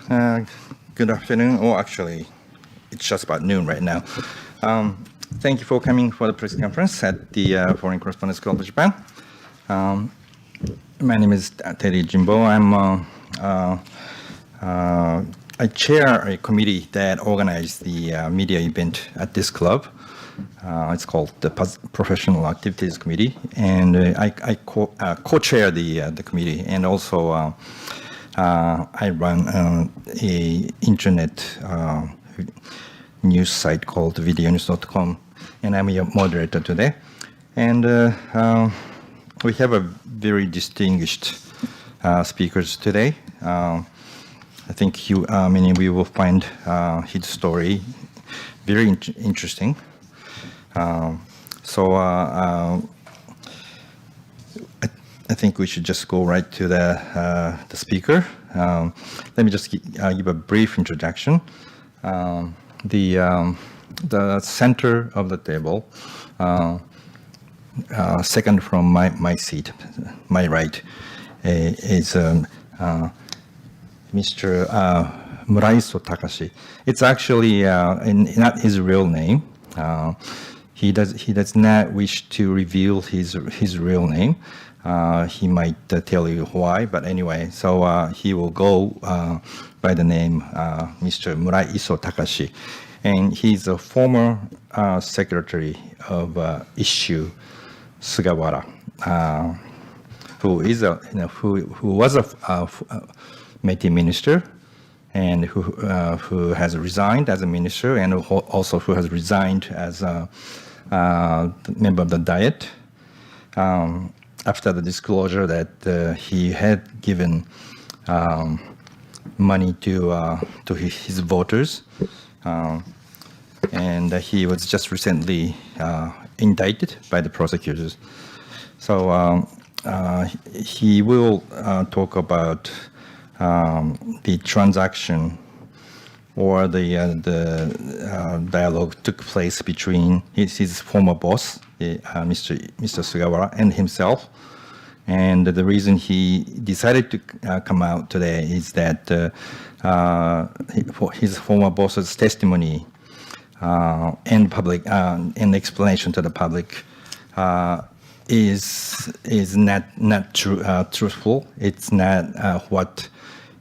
Good afternoon, or actually, it's just about noon right now. Thank you for coming for the press conference at the Foreign Correspondents Club of Japan. My name is Terry Jimbo. I chair a committee that organized the media event at this club. It's called the Professional Activities Committee, and I co-chair the committee, and also I run a internet news site called videonews.com, and I'm your moderator today. And we have a very distinguished speakers today. I think many of you will find his story very interesting. I think we should just go right to the speaker. Let me just give a brief introduction. The center of the table, second from my seat, my right, is Mr. Muraiso Takashi. It's actually not his real name. He does not wish to reveal his real name. He might tell you why, but anyway, so he will go by the name Mr. Muraiso Takashi, and he's a former secretary of Issue Sugawara, who was a Meiji minister, and who has resigned as a minister, and also who has resigned as a member of the Diet after the disclosure that he had given money to his voters, and he was just recently indicted by the prosecutors. So he will talk about the transaction or the dialogue took place between his former boss, Mr. Sugawara, and himself. And the reason he decided to come out today is that his former boss's testimony and public and explanation to the public is not truthful. It's not what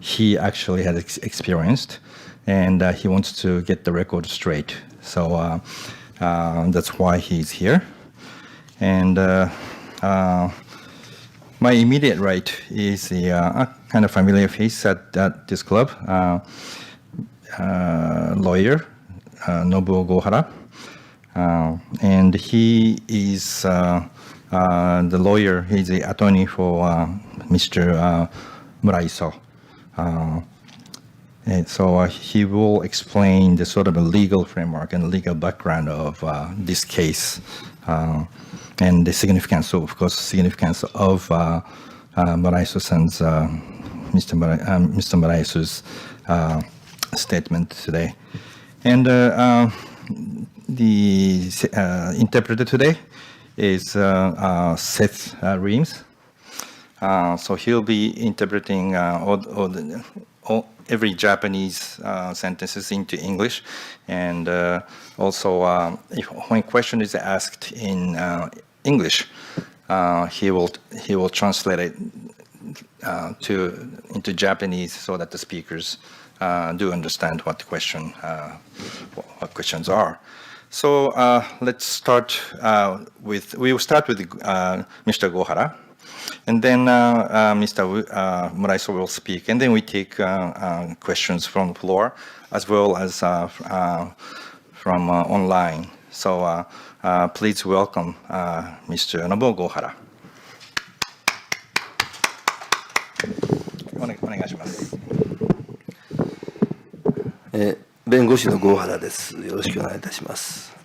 he actually has experienced, and he wants to get the record straight. So that's why he's here. And my immediate right is a kind of familiar face at this club, lawyer Nobuo Gohara, and he is the lawyer. He's the attorney for Mr. Muraiso. And so he will explain the sort of a legal framework and legal background of this case, and the significance, of course, Muraiso-san's, Mr. Muraiso's statement today. And the interpreter today is Seth Reams. So he'll be interpreting every Japanese sentences into English, and also when a question is asked in English, he will translate it into Japanese so that the speakers do understand what the what questions are. So let's start we will start with Mr. Gohara. And then Mr. Muraiso will speak, and then we take questions from the floor as well as from online. So please welcome Mr. Nobuo Gohara. お願いします。弁護士の郷原です。よろしくお願いいたします。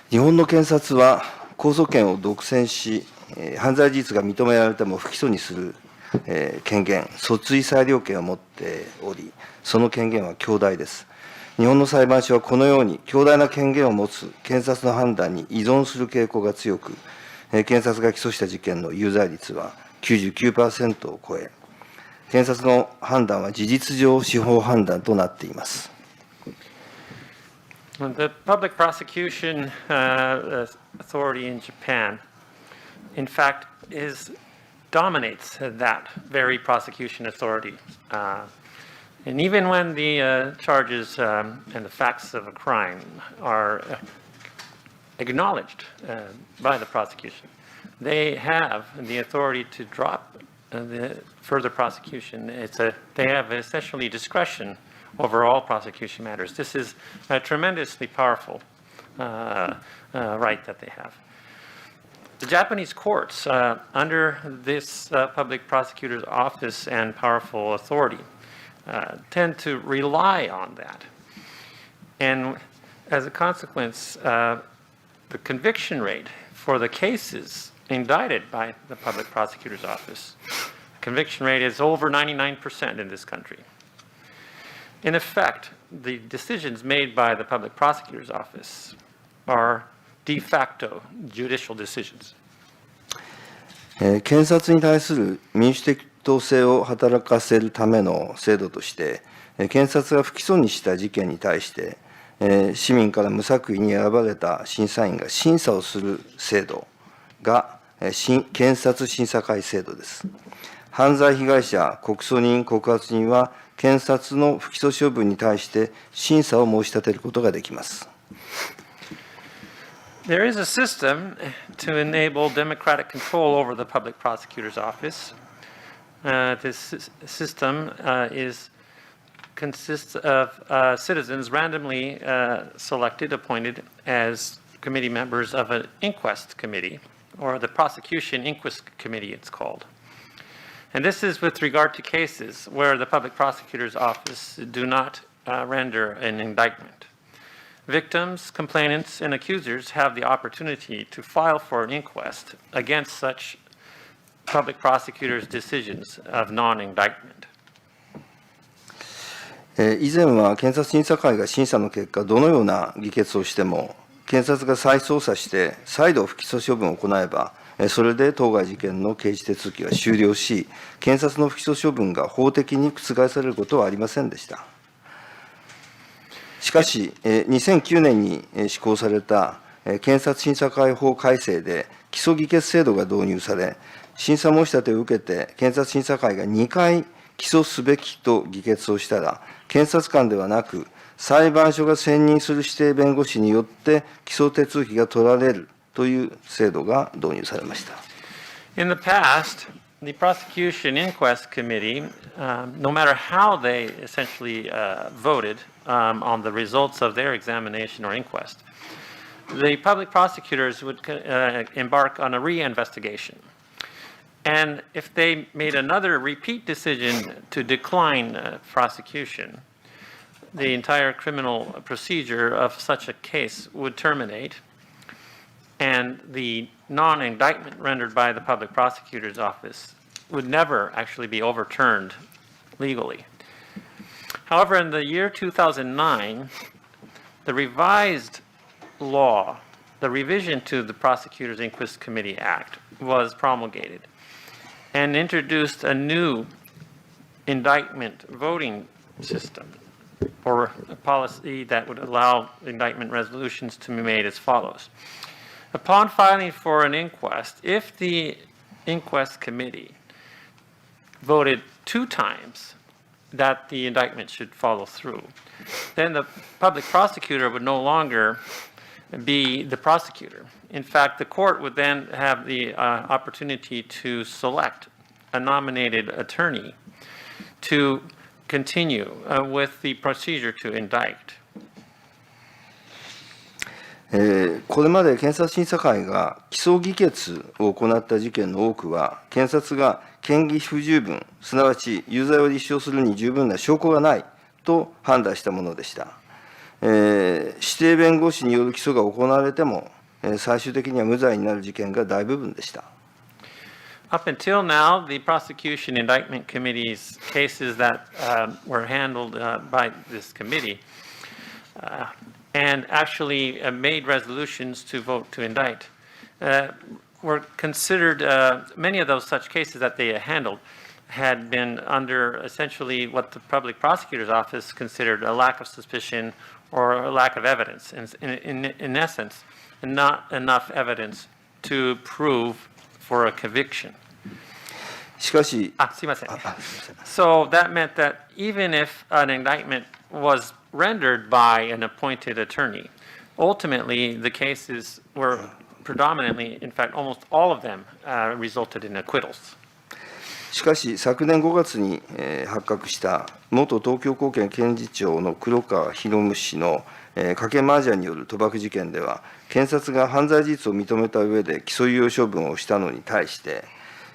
日本の検察は控訴権を独占し、犯罪事実が認められても不起訴にする、権限、訴追裁量権を持っており、その権限は強大です。日本の裁判所はこのように強大な権限を持つ検察の判断に依存する傾向が強く、検察が起訴した事件の有罪率は99% を超え、検察の判断は事実上司法判断となっています。The public prosecution authority in Japan, in fact, dominates that very prosecution authority. And even when the charges and the facts of a crime are acknowledged by the prosecution, they have the authority to drop the further prosecution. They have essentially discretion over all prosecution matters. This is a tremendously powerful right that they have. The Japanese courts, under this public prosecutor's office and powerful authority, tend to rely on that. And as a consequence, the conviction rate for the cases indicted by the public prosecutor's office, conviction rate is over 99% in this country. In effect, the decisions made by the public prosecutor's office are de facto judicial decisions. 検察に対する民主的統制を働かせるための制度として、検察が不起訴にした事件に対して、市民から無作為に選ばれた審査員が審査をする制度が、検察審査会制度です。犯罪被害者、告訴人、告発人は、検察の不起訴処分に対して審査を申し立てることができます。There is a system to enable democratic control over the public prosecutor's office. This system consists of citizens randomly selected, appointed as committee members of an inquest committee, or the prosecution inquest committee it's called. And this is with regard to cases where the public prosecutor's office do not render an indictment. Victims, complainants, and accusers have the opportunity to file for an inquest against such public prosecutors' decisions of non-indictment. 以前は検察審査会が審査の結果、どのような議決をしても、検察が再捜査して再度不起訴処分を行えば、それで当該事件の刑事手続きが終了し、検察の不起訴処分が法的に覆されることはありませんでした。しかし、2009年に施行された検察審査会法改正で起訴議決制度が導入され、審査申し立てを受けて、検察審査会が2回起訴すべきと議決をしたら、検察官ではなく、裁判所が選任する指定弁護士によって起訴手続きが取られるという制度が導入されました。In the past, the prosecution inquest committee, no matter how they essentially voted on the results of their examination or inquest, the public prosecutors would embark on a re-investigation. And if they made another repeat decision to decline prosecution, the entire criminal procedure of such a case would terminate, and the non-indictment rendered by the public prosecutor's office would never actually be overturned legally. However, in the year 2009, the revised law, the revision to the Prosecutor's Inquest Committee Act, was promulgated and introduced a new indictment voting system, or a policy that would allow indictment resolutions to be made as follows. Upon filing for an inquest, if the inquest committee voted 2 times that the indictment should follow through, then the public prosecutor would no longer be the prosecutor. In fact, the court would then have the opportunity to select a nominated attorney to continue with the procedure to indict. これまで検察審査会が起訴議決を行った事件の多くは、検察が嫌疑不十分、すなわち有罪を立証するに十分な証拠がないと判断したものでした。指定弁護士による起訴が行われても、最終的には無罪になる事件が大部分でした。Up until now, the prosecution indictment committee's cases that were handled by this committee and actually made resolutions to vote to indict were considered, many of those such cases that they handled had been under essentially what the public prosecutor's office considered a lack of suspicion or a lack of evidence. In essence, not enough evidence to prove for a conviction. しかし、すいません。So that meant that even if an indictment was rendered by an appointed attorney, ultimately the cases were predominantly, in fact, almost all of them resulted in acquittals. しかし、昨年5月に発覚した元東京高検検事長の黒川博文氏の賭け麻雀による賭博事件では、検察が犯罪事実を認めた上で起訴猶予処分をしたのに対して、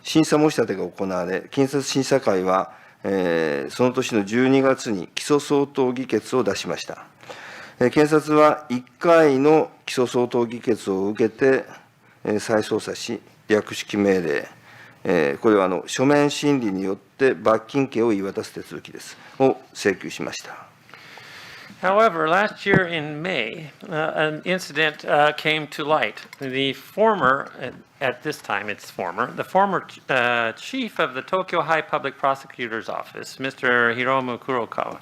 審査申し立てが行われ、検察審査会は、その年の12月に起訴相当議決を出しました。検察は1回の起訴相当議決を受けて、再捜査し、略式命令、これは書面審理によって罰金刑を言い渡す手続きです、を請求しました。However, last year in May, an incident came to light. The former, at this time it's former, the former chief of the Tokyo High Public Prosecutor's Office, Mr. Hiromu Kurokawa,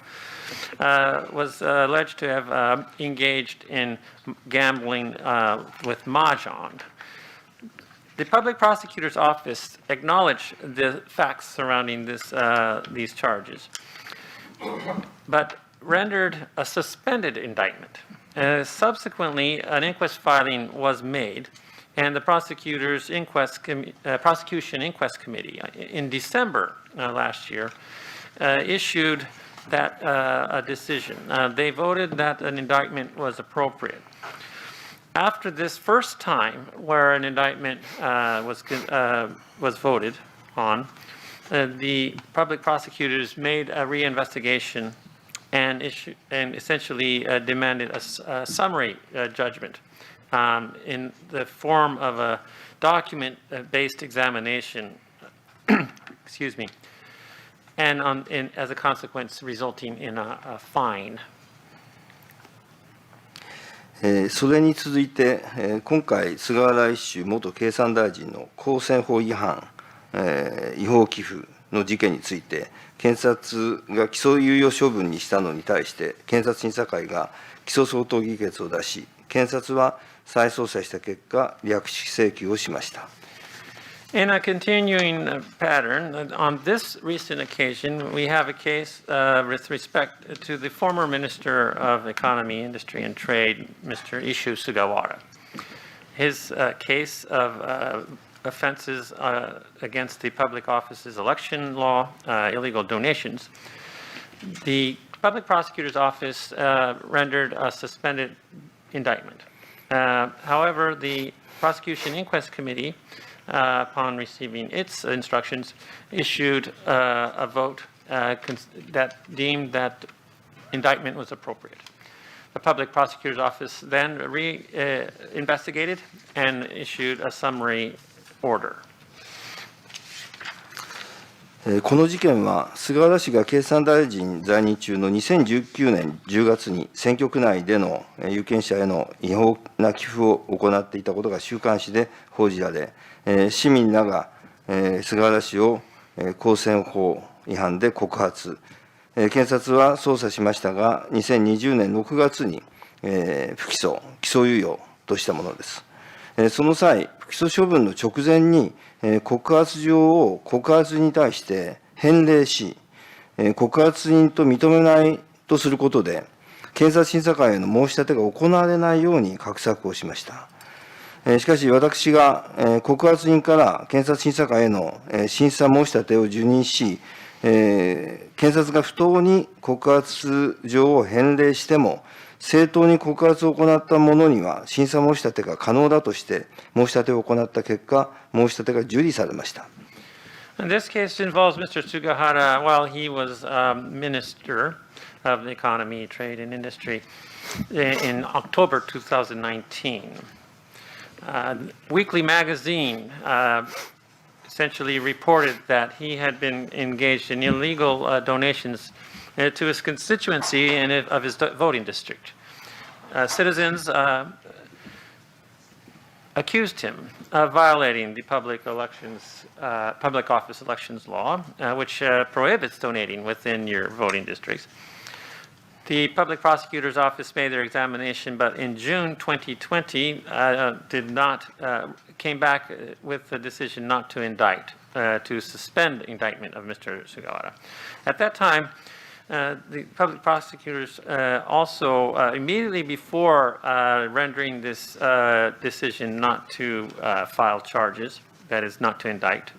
was alleged to have engaged in gambling with mahjong. The Public Prosecutor's Office acknowledged the facts surrounding these charges, but rendered a suspended indictment. Subsequently, an inquest filing was made, and the prosecution inquest committee in December last year issued that a decision. They voted that an indictment was appropriate. After this first time where an indictment was voted on, the public prosecutors made a reinvestigation and essentially demanded a summary judgment in the form of a document-based examination, excuse me, and as a consequence resulting in a fine. それに続いて、今回、菅原一秀元経産大臣の公選法違反、違法寄付の事件について、検察が起訴猶予処分にしたのに対して、検察審査会が起訴相当議決を出し、検察は再捜査した結果、略式請求をしました。In a continuing pattern, on this recent occasion, we have a case with respect to the former Minister of Economy, Industry, and Trade, Mr. Ishu Sugawara. His case of offenses against the public office's election law, illegal donations, the public prosecutor's office rendered a suspended indictment. However, the prosecution inquest committee, upon receiving its instructions, issued a vote that deemed that indictment was appropriate. The public prosecutor's office then investigated and issued a summary order. この事件は、菅原氏が経産大臣在任中の2019年10月に選挙区内での有権者への違法な寄付を行っていたことが週刊誌で報じられ、市民らが菅原氏を公選法違反で告発、検察は捜査しましたが、2020年6月に不起訴、起訴猶予としたものです。その際、不起訴処分の直前に、告発状を告発に対して返礼し、告発人と認めないとすることで、検察審査会への申し立てが行われないように画策をしました。しかし、私が告発人から検察審査会への審査申し立てを受任し、検察が不当に告発状を返礼しても、正当に告発を行った者には審査申し立てが可能だとして申し立てを行った結果、申し立てが受理されました。This case involves Mr. Sugahara while he was Minister of the Economy, Trade, and Industry in October 2019. Weekly Magazine essentially reported that he had been engaged in illegal donations to his constituency and of his voting district. Citizens accused him of violating the public office elections law, which prohibits donating within your voting districts. The public prosecutor's office made their examination, but in June 2020 came back with the decision not to indict, to suspend indictment of Mr. Sugawara. At that time, the public prosecutors also, immediately before rendering this decision not to file charges, that is, not to indict,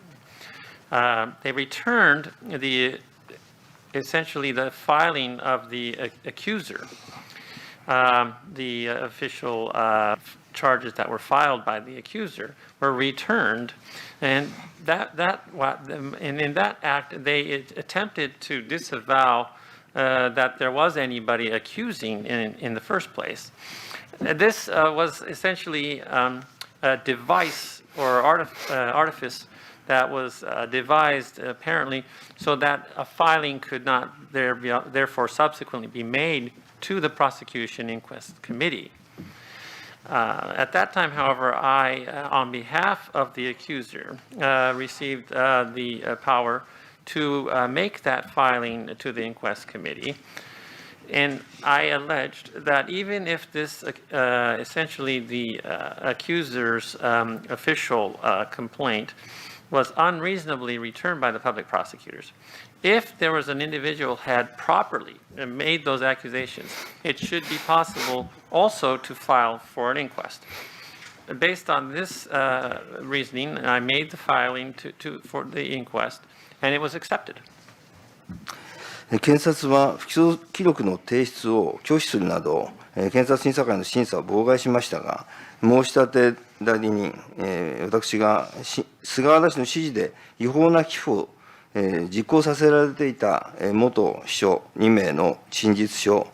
they returned essentially the filing of the accuser, the official charges that were filed by the accuser were returned, and in that act they attempted to disavow that there was anybody accusing in the first place. This was essentially a device or artifice that was devised apparently so that a filing could not therefore subsequently be made to the prosecution inquest committee. At that time, however, I, on behalf of the accuser, received the power to make that filing to the inquest committee. And I alleged that even if this, essentially the accuser's official complaint was unreasonably returned by the public prosecutors, if there was an individual had properly made those accusations, it should be possible also to file for an inquest. Based on this reasoning, I made the filing for the inquest, and it was accepted. 検察は不起訴記録の提出を拒否するなど、検察審査会の審査を妨害しましたが、申し立て代理人、私が菅原氏の指示で違法な寄付を実行させられていた元秘書2名の陳述書、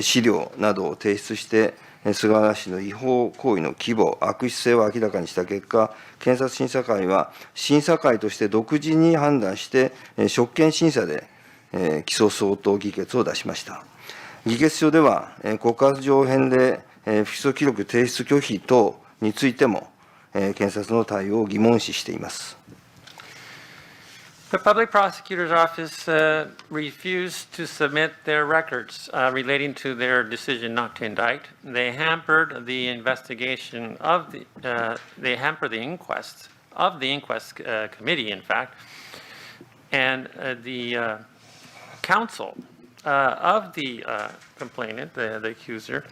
資料などを提出して、菅原氏の違法行為の規模、悪質性を明らかにした結果、検察審査会は審査会として独自に判断して、職権審査で起訴相当議決を出しました。議決書では、告発状編で不起訴記録提出拒否等についても、検察の対応を疑問視しています。The public prosecutor's office refused to submit their records relating to their decision not to indict. They hampered the investigation of they hampered the inquest of the inquest committee, in fact, and the counsel of the complainant, the accuser,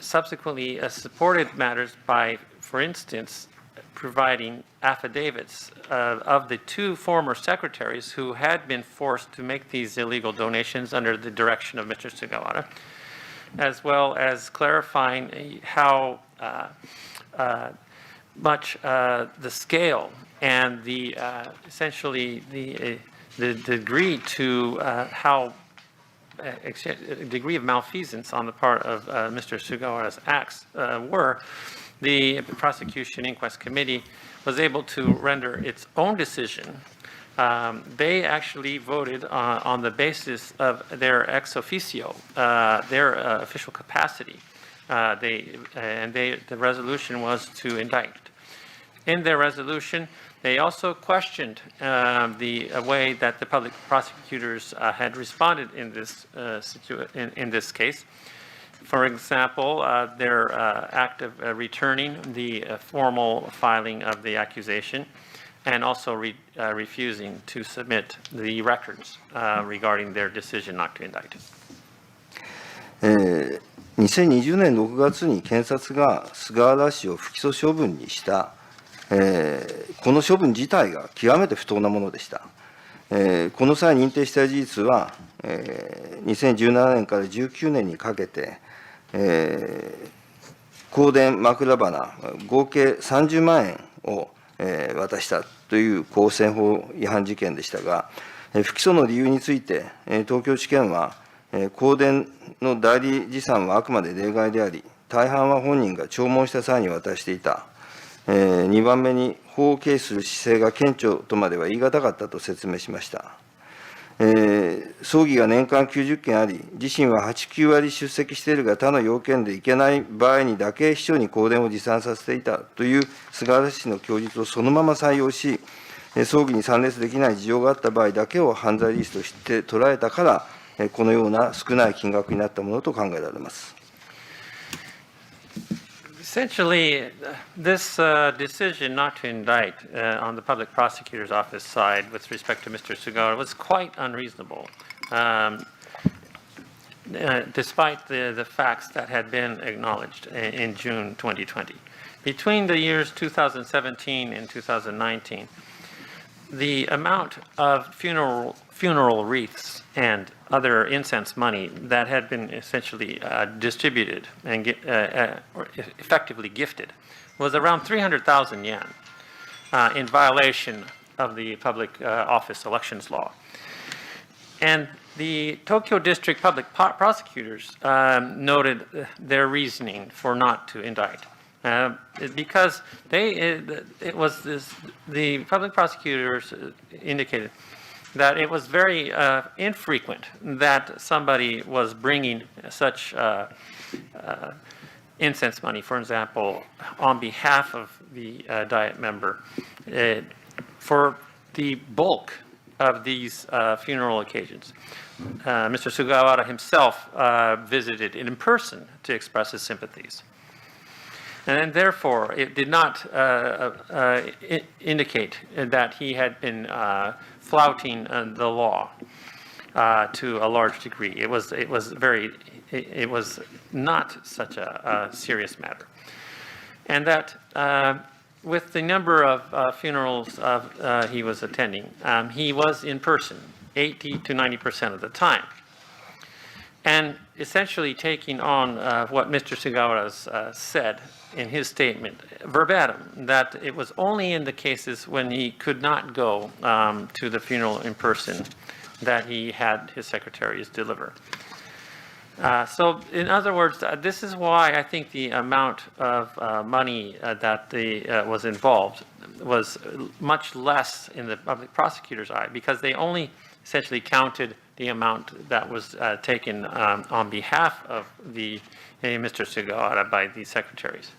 subsequently supported matters by, for instance, providing affidavits of the two former secretaries who had been forced to make these illegal donations under the direction of Mr. Sugawara, as well as clarifying how much the scale and the essentially the degree to how degree of malfeasance on the part of Mr. Sugawara's acts were. The prosecution inquest committee was able to render its own decision. They actually voted on the basis of their ex officio, their official capacity. The resolution was to indict. In their resolution, they also questioned the way that the public prosecutors had responded in this case. For example, their act of returning the formal filing of the accusation, and also refusing to submit the records regarding their decision not to indict. 2020年6月に検察が菅原氏を不起訴処分にした、この処分自体が極めて不当なものでした。この際認定した事実は、2017年から19年にかけて、香典枕花合計30万円を渡したという公選法違反事件でしたが、不起訴の理由について、東京地検は、香典の代理持参はあくまで例外であり、大半は本人が聴聞した際に渡していた。2番目に法を軽視する姿勢が顕著とまでは言い難かったと説明しました。葬儀が年間90件あり、自身は8、9割出席しているが、他の要件で行けない場合にだけ秘書に香典を持参させていたという菅原氏の供述をそのまま採用し、葬儀に参列できない事情があった場合だけを犯罪リストとして捉えたから、このような少ない金額になったものと考えられます。Essentially, this decision not to indict on the public prosecutor's office side with respect to Mr. Sugawara was quite unreasonable, despite the facts that had been acknowledged in June 2020. Between the years 2017 and 2019, the amount of funeral wreaths and other incense money that had been essentially distributed and or effectively gifted was around 300,000 yen in violation of the public office elections law. And the Tokyo District Public Prosecutors noted their reasoning for not to indict. Because the public prosecutors indicated that it was very infrequent that somebody was bringing such incense money, for example, on behalf of the Diet member, for the bulk of these funeral occasions. Mr. Sugawara himself visited in person to express his sympathies. And therefore, it did not indicate that he had been flouting the law to a large degree. It was not such a serious matter. And that with the number of funerals he was attending, he was in person 80 to 90% of the time. And essentially taking on what Mr. Sugawara said in his statement, verbatim, that it was only in the cases when he could not go to the funeral in person that he had his secretaries deliver. So in other words, this is why I think the amount of money that was involved was much less in the public prosecutor's eye, because they only essentially counted the amount that was taken on behalf of the Mr. Sugawara by the secretaries.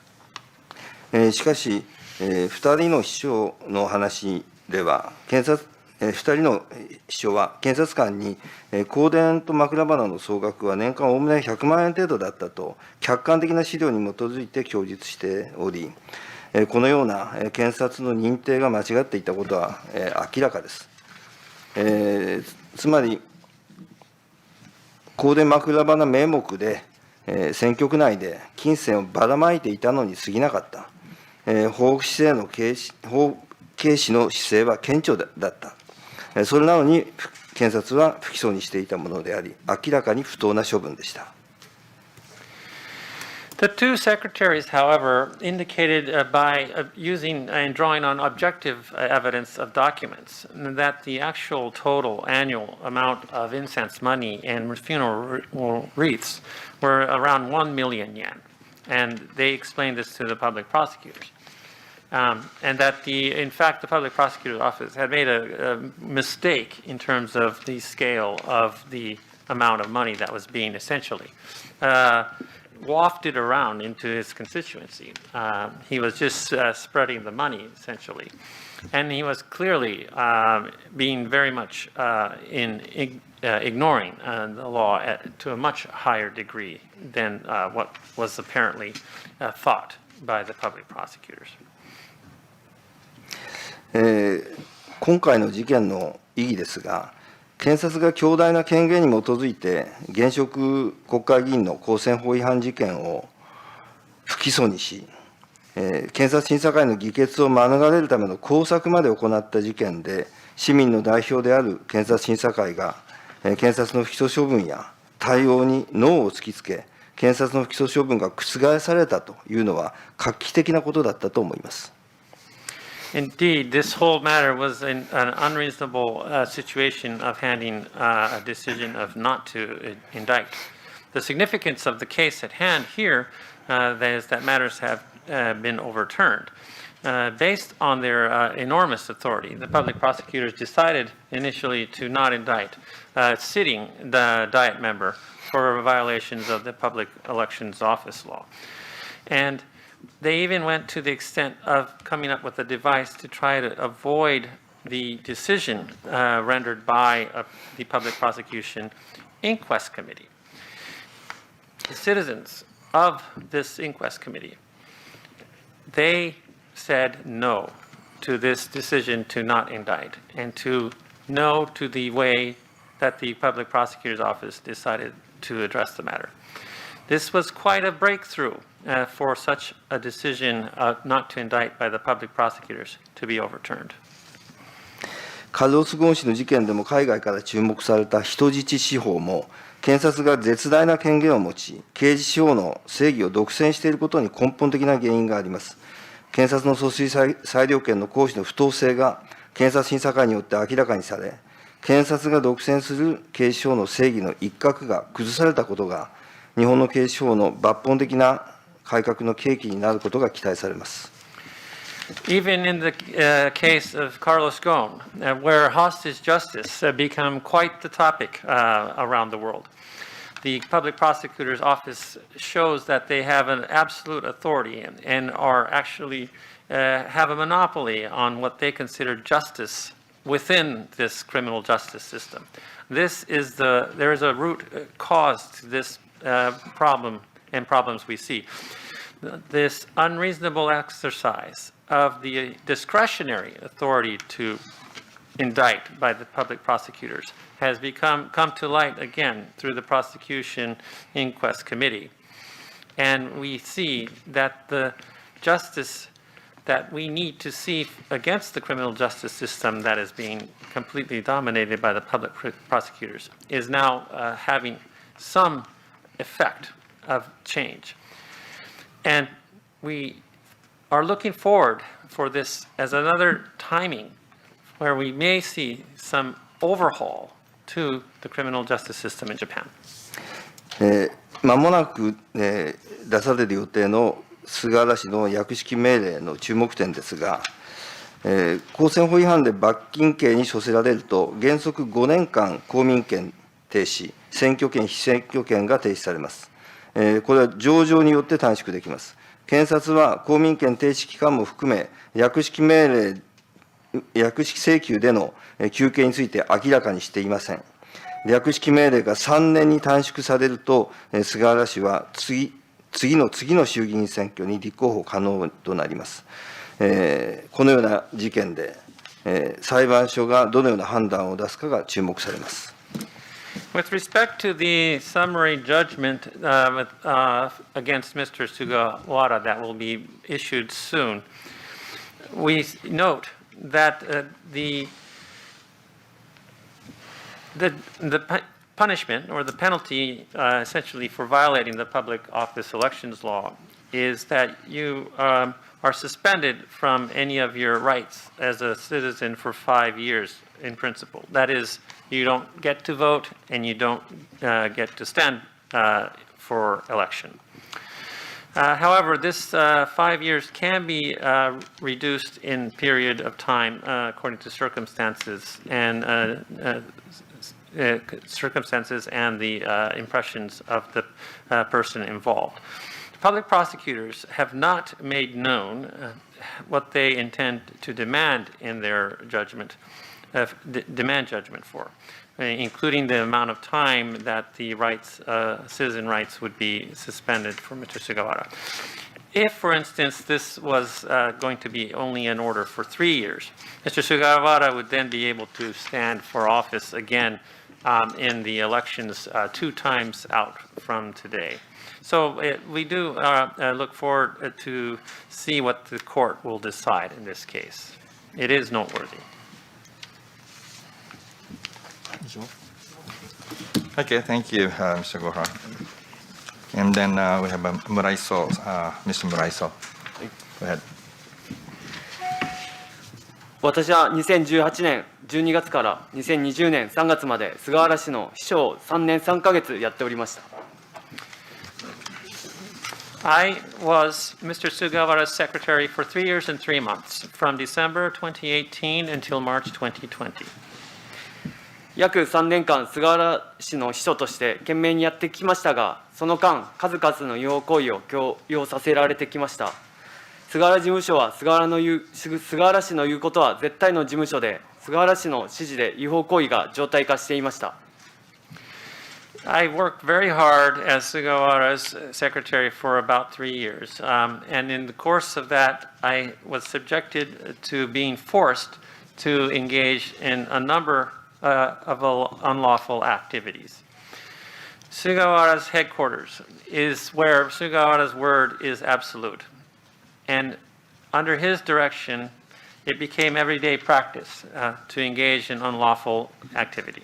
しかし、2人の秘書の話では、2人の秘書は検察官に、香典と枕花の総額は年間おおむね100万円程度だったと、客観的な資料に基づいて供述しており、このような検察の認定が間違っていたことは明らかです。つまり、香典枕花名目で、選挙区内で金銭をばらまいていたのに過ぎなかった。法警視の姿勢は顕著だった。それなのに検察は不起訴にしていたものであり、明らかに不当な処分でした。The two secretaries, however, indicated by using and drawing on objective evidence of documents that the actual total annual amount of incense money and funeral wreaths were around 1 million yen. And they explained this to the public prosecutors. And that in fact, the public prosecutor's office had made a mistake in terms of the scale of the amount of money that was being essentially wafted around into his constituency. He was just spreading the money, essentially. And he was clearly being very much ignoring the law to a much higher degree than what was apparently thought by the public prosecutors. 今回の事件の意義ですが、検察が強大な権限に基づいて、現職国会議員の公選法違反事件を不起訴にし、検察審査会の議決を免れるための工作まで行った事件で、市民の代表である検察審査会が、検察の不起訴処分や対応にノーを突きつけ、検察の不起訴処分が覆されたというのは、画期的なことだったと思います。Indeed, this whole matter was an unreasonable situation of handing a decision of not to indict. The significance of the case at hand here is that matters have been overturned. based on their enormous authority, the public prosecutors decided initially to not indict a sitting Diet member for violations of the Public Elections Office law. And they even went to the extent of coming up with a device to try to avoid the decision rendered by the Public Prosecution Inquest Committee. The citizens of this inquest committee, they said no to this decision to not indict and to no to the way that the Public Prosecutor's Office decided to address the matter. This was quite a breakthrough for such a decision not to indict by the public prosecutors to be overturned. カルロス・ゴーン氏の事件でも海外から注目された人質司法も、検察が絶大な権限を持ち、刑事司法の正義を独占していることに根本的な原因があります。検察の訴追裁量権の行使の不当性が検察審査会によって明らかにされ、検察が独占する刑事司法の正義の一角が崩されたことが、日本の刑事司法の抜本的な改革の契機になることが期待されます。Even in the case of Carlos Ghosn, where hostage justice become quite the topic around the world, the public prosecutor's office shows that they have an absolute authority and are actually have a monopoly on what they consider justice within this criminal justice system. There is a root cause to this problem and problems we see. This unreasonable exercise of the discretionary authority to indict by the public prosecutors has come to light again through the Prosecution Inquest Committee. And we see that the justice that we need to see against the criminal justice system that is being completely dominated by the public prosecutors is now having some effect of change. And we are looking forward for this as another timing where we may see some overhaul to the criminal justice system in Japan. まもなく、出される予定の菅原氏の略式命令の注目点ですが、公選法違反で罰金刑に処せられると、原則5年間公民権停止、選挙権、被選挙権が停止されます。これは情状によって短縮できます。検察は公民権停止期間も含め、略式請求での求刑について明らかにしていません。略式命令が3年に短縮されると、菅原氏は次の衆議院選挙に立候補可能となります。このような事件で、裁判所がどのような判断を出すかが注目されます。With respect to the summary judgment against Mr. Sugawara that will be issued soon, we note that the punishment or the penalty essentially for violating the public office elections law is that you are suspended from any of your rights as a citizen for 5 years in principle. That is, you don't get to vote and you don't get to stand for election. However, this 5 years can be reduced in period of time according to circumstances and the impressions of the person involved. Public prosecutors have not made known what they intend to demand in their judgment, demand judgment for, including the amount of time that the rights, citizen rights would be suspended for Mr. Sugawara. If, for instance, this was going to be only in order for 3 years, Mr. Sugawara would then be able to stand for office again in the elections 2 times out from today. So we do look forward to see what the court will decide in this case. It is noteworthy. Okay, thank you, Mr. Gohara. And then we have Muraiso, Mr. Muraiso. Go ahead. 私は2018年12月から2020年3月まで菅原氏の秘書を3年3ヶ月やっておりました。I was Mr. Sugawara's secretary for 3 years and 3 months, from December 2018 until March 2020. 約3年間、菅原氏の秘書として懸命にやってきましたが、その間、数々の違法行為を強要させられてきました。菅原事務所は菅原氏の言うことは絶対の事務所で、菅原氏の指示で違法行為が常態化していました。I worked very hard as Sugawara's secretary for about 3 years. And in the course of that, I was subjected to being forced to engage in a number of unlawful activities. Sugawara's headquarters is where Sugawara's word is absolute. And under his direction, it became everyday practice to engage in unlawful activity.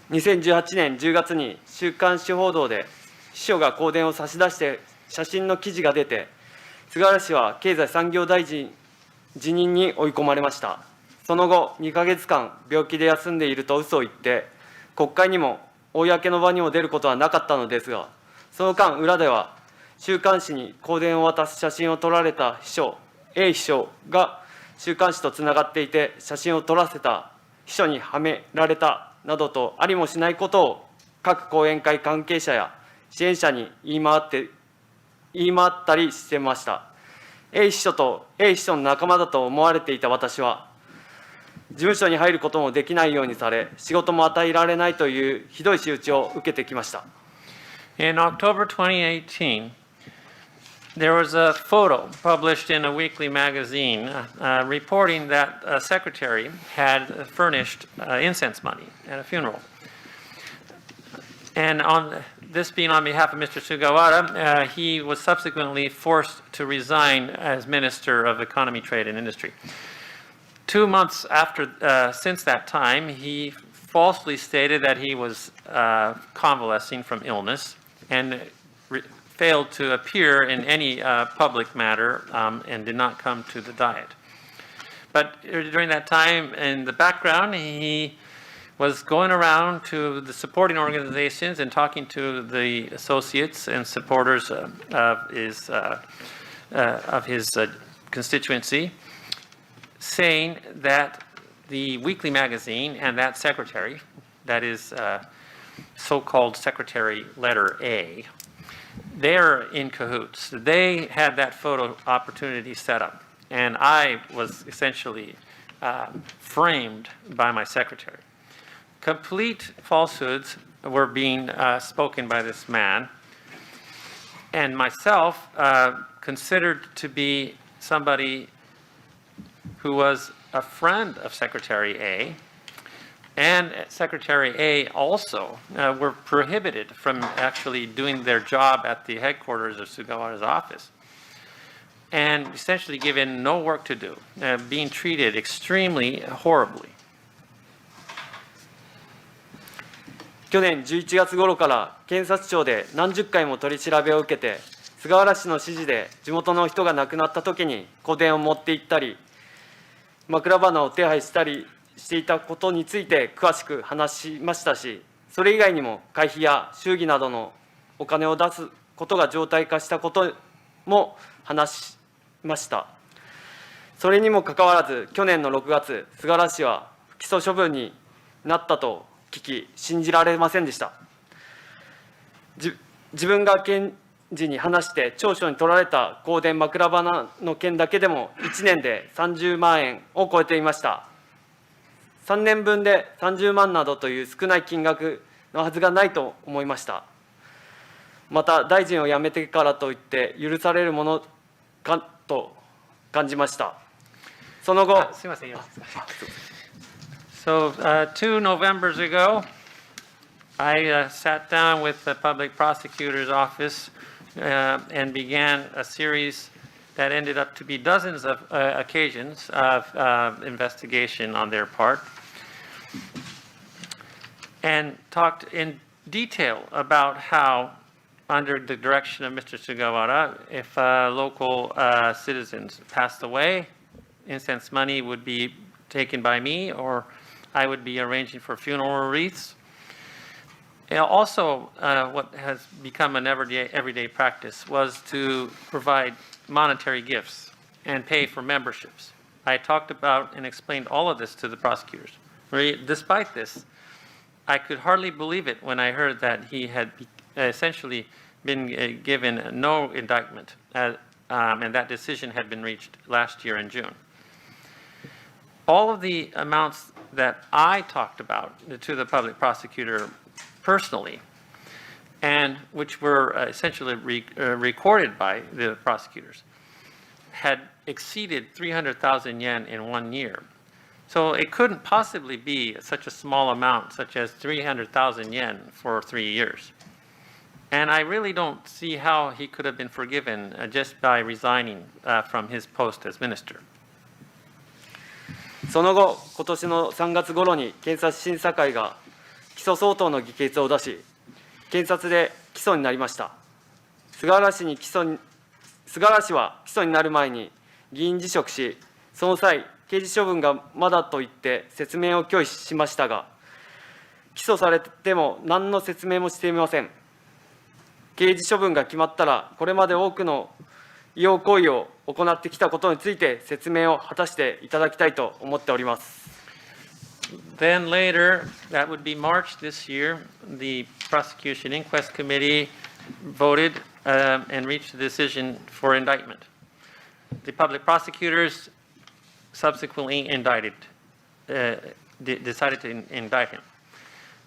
2018年10月に週刊誌報道で秘書が香典を差し出して写真の記事が出て、菅原氏は経済産業大臣辞任に追い込まれました。その後2ヶ月間病気で休んでいると嘘を言って、国会にも公の場にも出ることはなかったのですが、その間裏では週刊誌に香典を渡す写真を撮られた秘書 A 秘書が週刊誌とつながっていて、写真を撮らせた秘書にはめられたなどとありもしないことを各講演会関係者や支援者に言い回ったりしてました。A 秘書と A 秘書の仲間だと思われていた私は、事務所に入ることもできないようにされ、仕事も与えられないというひどい仕打ちを受けてきました。In October 2018, there was a photo published in a weekly magazine reporting that a secretary had furnished incense money at a funeral. And on this being on behalf of Mr. Sugawara, he was subsequently forced to resign as Minister of Economy, Trade and Industry. 2 months since that time, he falsely stated that he was convalescing from illness and failed to appear in any public matter and did not come to the Diet. But during that time, in the background, he was going around to the supporting organizations and talking to the associates and supporters of his constituency, saying that the weekly magazine and that secretary, that is so-called Secretary Letter A, they're in cahoots. They had that photo opportunity set up, and I was essentially framed by my secretary. Complete falsehoods were being spoken by this man, and myself considered to be somebody who was a friend of Secretary A, and Secretary A also were prohibited from actually doing their job at the headquarters of Sugawara's office, and essentially given no work to do, being treated extremely horribly. 去年11月頃から検察庁で何十回も取り調べを受けて、菅原氏の指示で地元の人が亡くなった時に香典を持って行ったり、枕花を手配したりしていたことについて詳しく話しましたし、それ以外にも会費や祝儀などのお金を出すことが常態化したことも話しました。それにもかかわらず、去年の6月、菅原氏は不起訴処分になったと聞き、信じられませんでした。自分が検事に話して調書に取られた香典枕花の件だけでも1年で30万円を超えていました。3年分で30万などという少ない金額のはずがないと思いました。また大臣を辞めてからといって許されるものかと感じました。その後、すみません。So 2 Novembers ago, I sat down with the public prosecutor's office and began a series that ended up to be dozens of occasions of investigation on their part, and talked in detail about how, under the direction of Mr. Sugawara, if local citizens passed away, incense money would be taken by me, or I would be arranging for funeral wreaths. Also, what has become an everyday practice was to provide monetary gifts and pay for memberships. I talked about and explained all of this to the prosecutors. Despite this, I could hardly believe it when I heard that he had essentially been given no indictment, and that decision had been reached last year in June. All of the amounts that I talked about to the public prosecutor personally, and which were essentially recorded by the prosecutors, had exceeded 300,000 yen in 1 year. So it couldn't possibly be such a small amount, such as 300,000 yen for 3 years. And I really don't see how he could have been forgiven just by resigning from his post as minister. その後、今年の3月頃に検察審査会が起訴相当の議決を出し、検察で起訴になりました。菅原氏は起訴になる前に議員辞職し、その際、刑事処分がまだと言って説明を拒否しましたが、起訴されても何の説明もしていません。刑事処分が決まったら、これまで多くの違法行為を行ってきたことについて説明を果たしていただきたいと思っております。Then later, that would be March this year, the Prosecution Inquest Committee voted and reached a decision for indictment. The public prosecutors subsequently decided to indict him.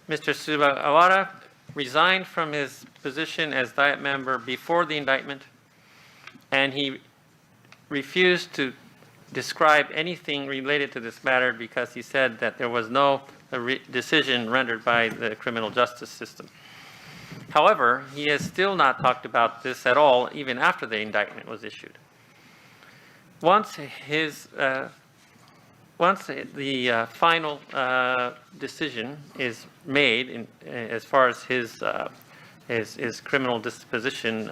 Mr. Sugawara resigned from his position as Diet member before the indictment, and he refused to describe anything related to this matter because he said that there was no decision rendered by the criminal justice system. However, he has still not talked about this at all, even after the indictment was issued. Once the final decision is made as far as his criminal disposition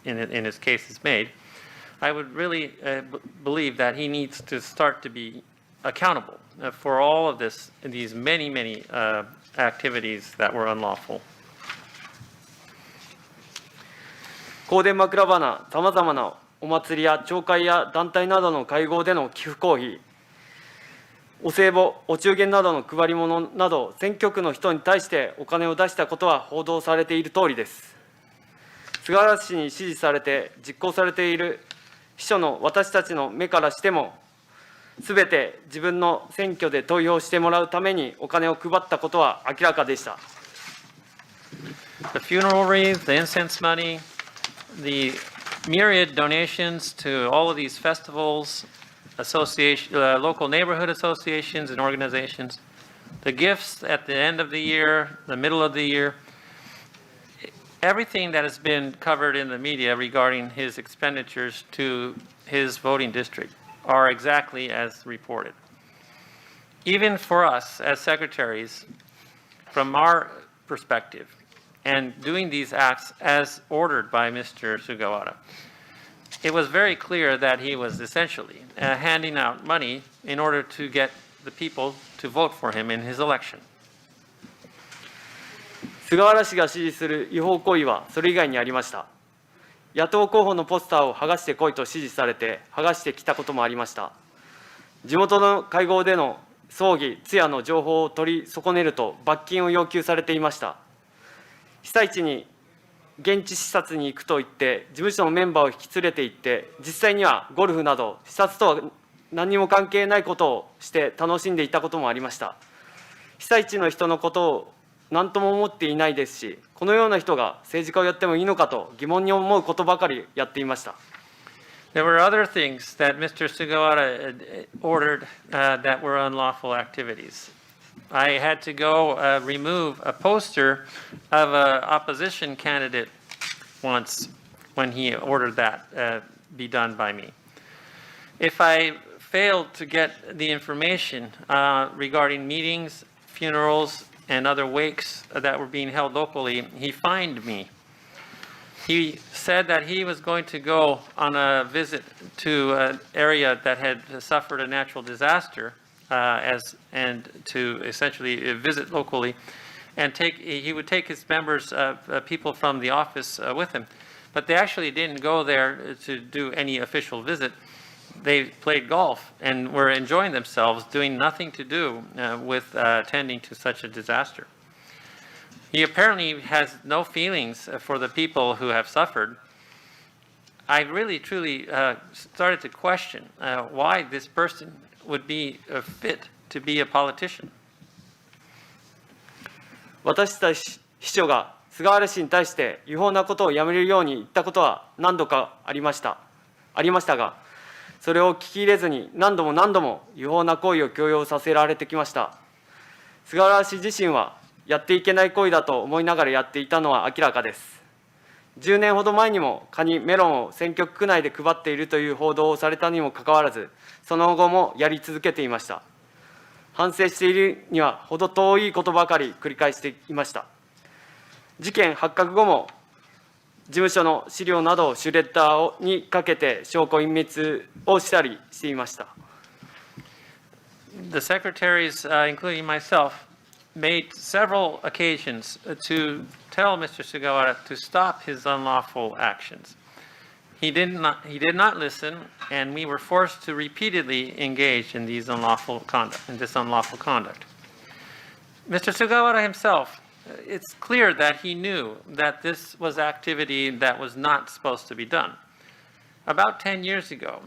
in his case is made, I would really believe that he needs to start to be accountable for all of these many activities that were unlawful. 香典枕花、さまざまなお祭りや町会や団体などの会合での寄付行為、お歳暮、お中元などの配り物など、選挙区の人に対してお金を出したことは報道されているとおりです。菅原氏に指示されて実行されている秘書の私たちの目からしても、すべて自分の選挙で投票してもらうためにお金を配ったことは明らかでした。The funeral wreath, the incense money, the myriad donations to all of these festivals, local neighborhood associations and organizations, the gifts at the end of the year, the middle of the year, everything that has been covered in the media regarding his expenditures to his voting district are exactly as reported. Even for us as secretaries, from our perspective, and doing these acts as ordered by Mr. Sugawara, it was very clear that he was essentially handing out money in order to get the people to vote for him in his election. 菅原氏が指示する違法行為はそれ以外にありました。野党候補のポスターを剥がしてこいと指示されて剥がしてきたこともありました。地元の会合での葬儀、通夜の情報を取り損ねると罰金を要求されていました。被災地に現地視察に行くと言って事務所のメンバーを引き連れて行って実際にはゴルフなど視察とは何にも関係ないことをして楽しんでいたこともありました。被災地の人のことを何とも思っていないですし、このような人が政治家をやってもいいのかと疑問に思うことばかりやっていました。There were other things that Mr. Sugawara ordered that were unlawful activities. I had to go remove a poster of an opposition candidate once when he ordered that be done by me. If I failed to get the information regarding meetings, funerals, and other wakes that were being held locally, he fined me. He said that he was going to go on a visit to an area that had suffered a natural disaster and to essentially visit locally and he would take his members, people from the office with him. But they actually didn't go there to do any official visit. They played golf and were enjoying themselves, doing nothing to do with attending to such a disaster. He apparently has no feelings for the people who have suffered. I really, truly started to question why this person would be fit to be a politician. 私たち秘書が菅原氏に対して違法なことをやめるように言ったことは何度かありましたが、それを聞き入れずに何度も違法な行為を強要させられてきました。菅原氏自身はやっていけない行為だと思いながらやっていたのは明らかです。10年ほど前にもカニ、メロンを選挙区内で配っているという報道をされたにもかかわらず、その後もやり続けていました。反省しているには程遠いことばかり繰り返していました。事件発覚後も、事務所の資料などをシュレッダーにかけて証拠隠滅をしたりしていました。The secretaries, including myself, made several occasions to tell Mr. Sugawara to stop his unlawful actions. He did not listen, and we were forced to repeatedly engage in this unlawful conduct. Mr. Sugawara himself, it's clear that he knew that this was activity that was not supposed to be done. About 10 years ago,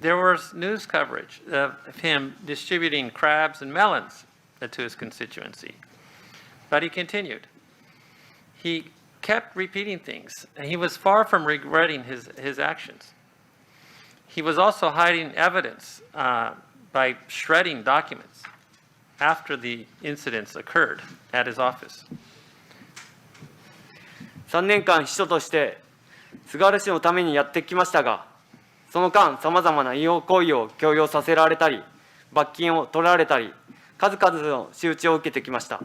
there was news coverage of him distributing crabs and melons to his constituency. But he continued. He kept repeating things, and he was far from regretting his actions. He was also hiding evidence by shredding documents after the incidents occurred at his office. 3年間秘書として菅原氏のためにやってきましたが、その間さまざまな違法行為を強要させられたり、罰金を取られたり、数々の仕打ちを受けてきました。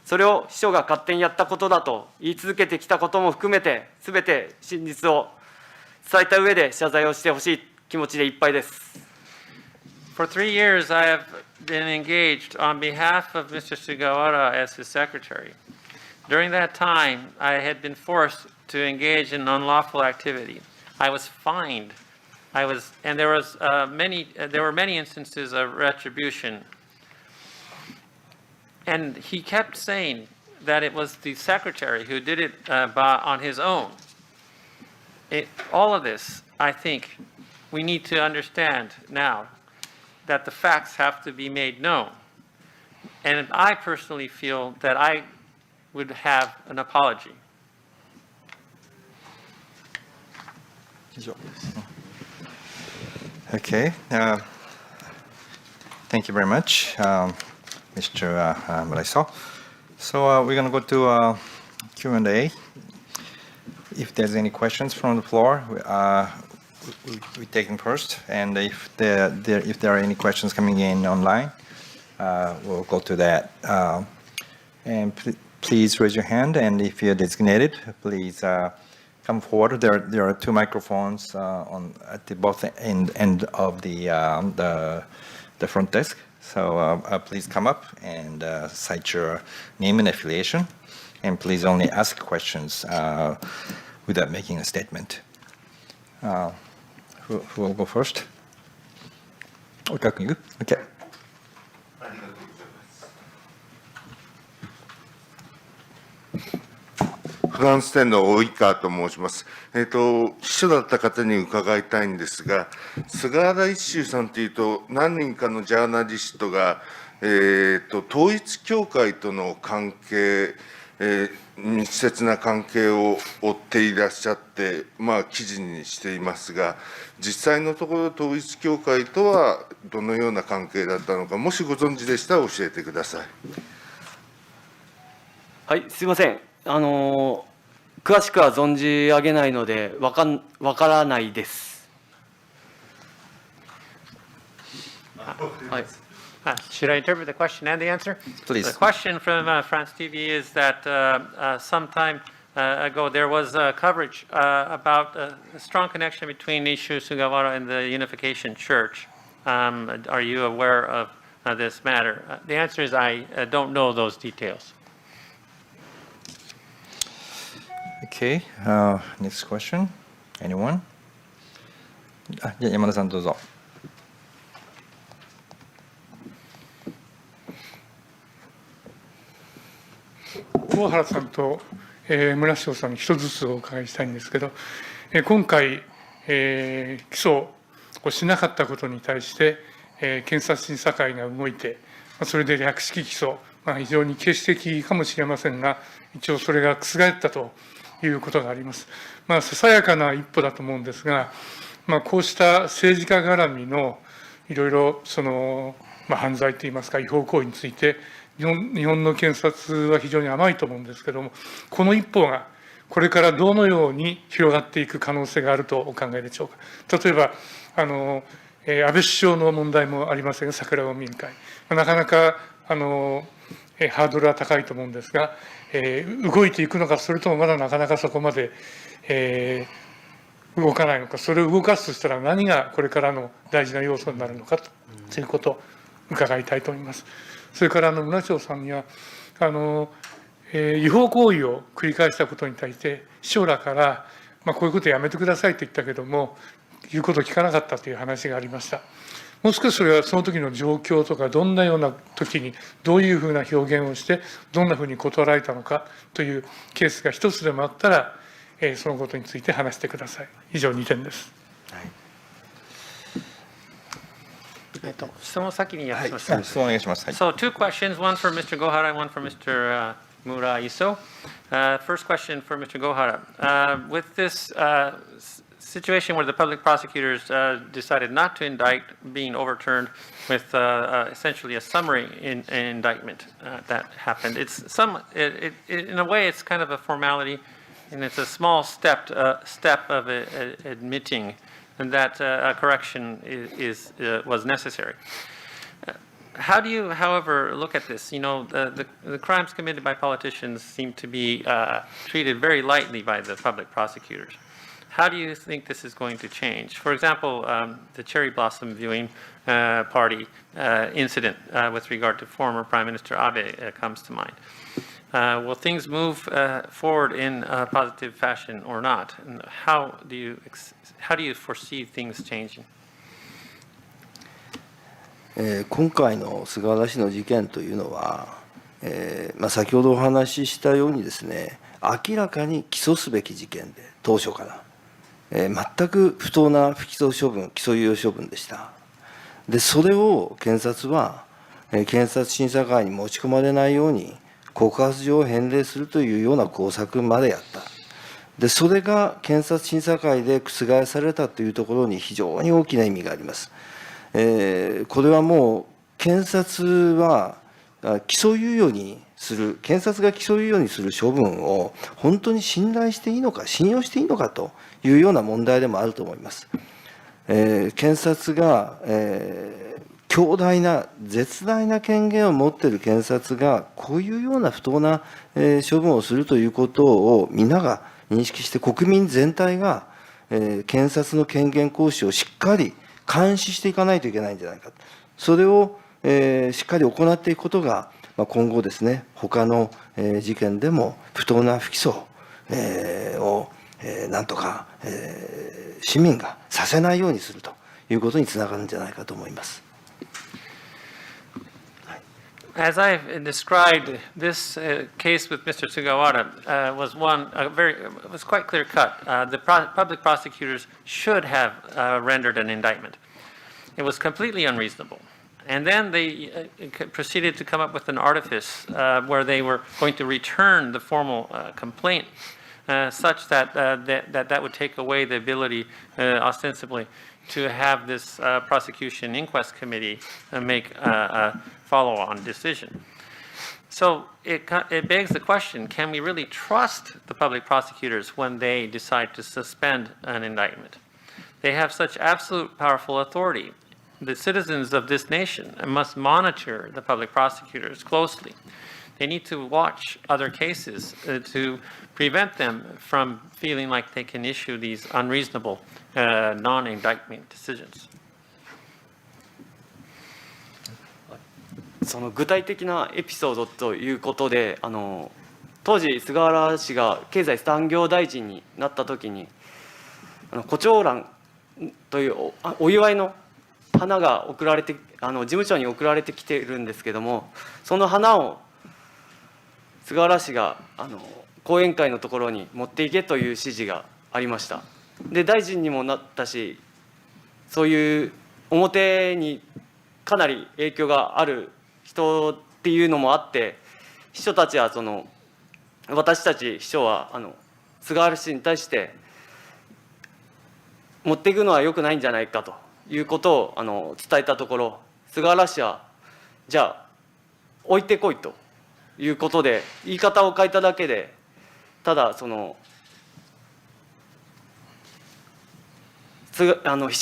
それを秘書が勝手にやったことだと言い続けてきたことも含めて、すべて真実を伝えた上で謝罪をしてほしい気持ちでいっぱいです。For 3 years, I have been engaged on behalf of Mr. Sugawara as his secretary. During that time, I had been forced to engage in unlawful activity. I was fined. And there were many instances of retribution. And he kept saying that it was the secretary who did it on his own. All of this, I think, we need to understand now that the facts have to be made known. And I personally feel that I would have an apology. Okay. Thank you very much, Mr. Muraiso. So we're going to go to Q&A. If there's any questions from the floor, we take them first. And if there are any questions coming in online, we'll go to that. And please raise your hand. And if you're designated, please come forward. There are 2 microphones at the both end of the front desk. So please come up and cite your name and affiliation. And please only ask questions without making a statement. Who will go first? Okay. フランス店の及川と申します。秘書だった方に伺いたいんですが、菅原一秀さんというと、何人かのジャーナリストが、統一教会との関係、密接な関係を追っていらっしゃって、記事にしていますが、実際のところ、統一教会とはどのような関係だったのか、もしご存知でしたら教えてください。はい、すみません。詳しくは存じ上げないので、わからないです。はい。Should I interpret the question and the answer? Please. The question from France TV is that some time ago there was coverage about a strong connection between Ishu Sugawara and the Unification Church. Are you aware of this matter? The answer is I don't know those details. Okay, next question. Anyone? じゃあ山田さんどうぞ。大原さんと、村翔さんに一つずつお伺いしたいんですけど、今回、起訴をしなかったことに対して、検察審査会が動いて、それで略式起訴、非常に形式的かもしれませんが、一応それが覆ったということがあります。ささやかな一歩だと思うんですが、こうした政治家絡みのいろいろ犯罪といいますか、違法行為について、日本の検察は非常に甘いと思うんですけれども、この一歩がこれからどのように広がっていく可能性があるとお考えでしょうか。例えば、安倍首相の問題もありますが、桜を見る会、なかなかハードルは高いと思うんですが、動いていくのか、それともまだなかなかそこまで、動かないのか、それを動かすとしたら何がこれからの大事な要素になるのかということを伺いたいと思います。それから村長さんには違法行為を繰り返したことに対して秘書らから、こういうことやめてくださいと言ったけども言うことを聞かなかったという話がありました。もう少しそれはその時の状況とかどんなような時にどういうふうな表現をしてどんなふうに断られたのかというケースが一つでもあったら、そのことについて話してください。以上2点です。質問先にやりました。質問お願いします。So two questions, one for Mr. Gohara, one for Mr. Muraiso. First question for Mr. Gohara. With this situation where the public prosecutors decided not to indict being overturned with essentially a summary indictment that happened, in a way it's kind of a formality, and it's a small step of admitting and that a correction was necessary. How do you, however, look at this? You know, the crimes committed by politicians seem to be treated very lightly by the public prosecutors. How do you think this is going to change? For example, the cherry blossom viewing party incident with regard to former Prime Minister Abe comes to mind. Will things move forward in a positive fashion or not? And how do you foresee things changing? 今回の菅原氏の事件というのは、先ほどお話ししたようにですね、明らかに起訴すべき事件で当初から、全く不当な不起訴処分、起訴猶予処分でした。で、それを検察は、検察審査会に持ち込まれないように告発状を返礼するというような工作までやった。で、それが検察審査会で覆されたというところに非常に大きな意味があります。これはもう検察は起訴猶予にする、検察が起訴猶予にする処分を本当に信頼していいのか、信用していいのかというような問題でもあると思います。検察が、強大な絶大な権限を持っている検察がこういうような不当な処分をするということをみんなが認識して、国民全体が検察の権限行使をしっかり監視していかないといけないんじゃないか。それをしっかり行っていくことが今後ですね、他の事件でも不当な不起訴をなんとか市民がさせないようにするということにつながるんじゃないかと思います。As I've described, this case with Mr. Sugawara was quite clear cut. The public prosecutors should have rendered an indictment. It was completely unreasonable. And then they proceeded to come up with an artifice where they were going to return the formal complaint such that that would take away the ability, ostensibly, to have this prosecution inquest committee make a follow-on decision. So it begs the question, can we really trust the public prosecutors when they decide to suspend an indictment? They have such absolute powerful authority. The citizens of this nation must monitor the public prosecutors closely. They need to watch other cases to prevent them from feeling like they can issue these unreasonable non-indictment decisions. その具体的なエピソードということで、当時、菅原氏が経済産業大臣になったときに、胡蝶蘭というお祝いの花が送られて、事務所に送られてきているんですけども、その花を菅原氏が講演会のところに持っていけという指示がありました。で、大臣にもなったし、そういう表にかなり影響がある人っていうのもあって、秘書たちは私たち秘書は菅原氏に対して持っていくのは良くないんじゃないかということを伝えたところ、菅原氏はじゃあ置いてこいということで、言い方を変えただけで、ただ秘書の秘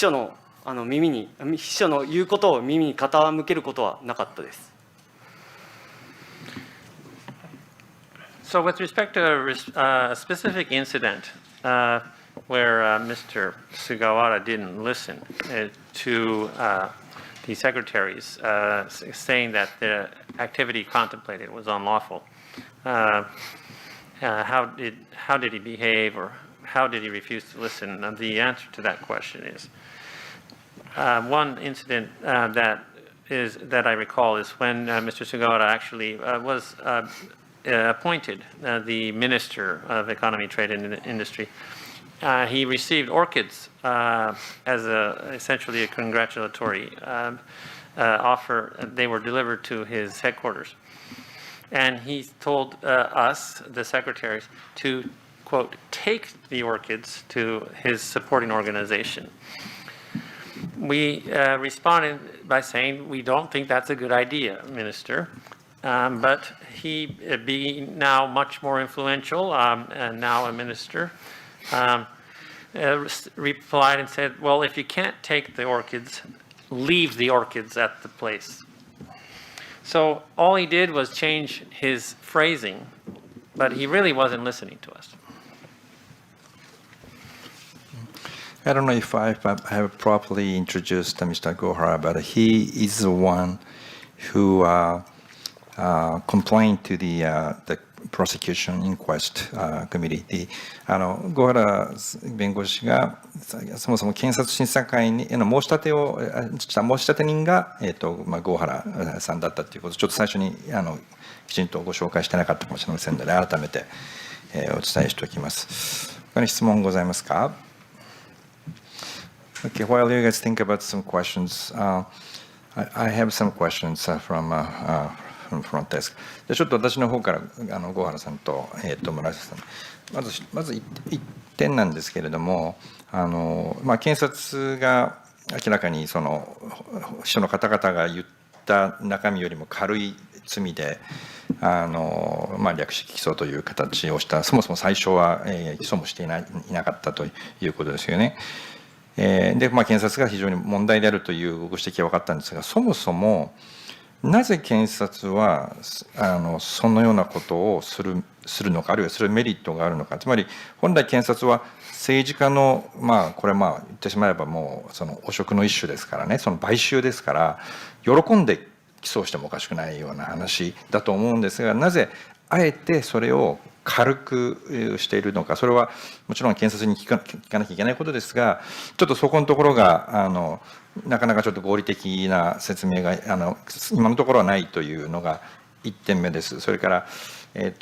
書の言うことを耳に傾けることはなかったです。So with respect to a specific incident where Mr. Sugawara didn't listen to the secretaries saying that the activity contemplated was unlawful, how did he behave, or how did he refuse to listen? And the answer to that question is one incident that I recall is when Mr. Sugawara actually was appointed the Minister of Economy, Trade and Industry. He received orchids as essentially a congratulatory offer. They were delivered to his headquarters. And he told us, the secretaries, to, quote, take the orchids to his supporting organization. We responded by saying, we don't think that's a good idea, Minister. But he, being now much more influential and now a minister, replied and said, well, if you can't take the orchids, leave the orchids at the place. So all he did was change his phrasing, but he really wasn't listening to us. I don't know if I have properly introduced Mr. Gohara, but he is the one who complained to the prosecution inquest committee. 郷原弁護士がそもそも検察審査会への申し立てをした申し立て人が、郷原さんだったということをちょっと最初にきちんとご紹介してなかったかもしれませんので、改めてお伝えしておきます。他に質問ございますか？ Okay, while you guys think about some questions, I have some questions from front desk. でちょっと私の方から郷原さんと村瀬さん、まず一点なんですけれども、検察が明らかにその秘書の方々が言った中身よりも軽い罪で略式起訴という形をした、そもそも最初は起訴もしていなかったということですよね。で検察が非常に問題であるというご指摘は分かったんですが、そもそもなぜ検察はそのようなことをするのか、あるいはするメリットがあるのか。つまり本来検察は政治家のこれ言ってしまえばもうその汚職の一種ですからね、その買収ですから喜んで起訴してもおかしくないような話だと思うんですが、なぜあえてそれを軽くしているのか。それはもちろん検察に聞かなきゃいけないことですが、ちょっとそこのところがなかなかちょっと合理的な説明が今のところはないというのが1点目です。それから最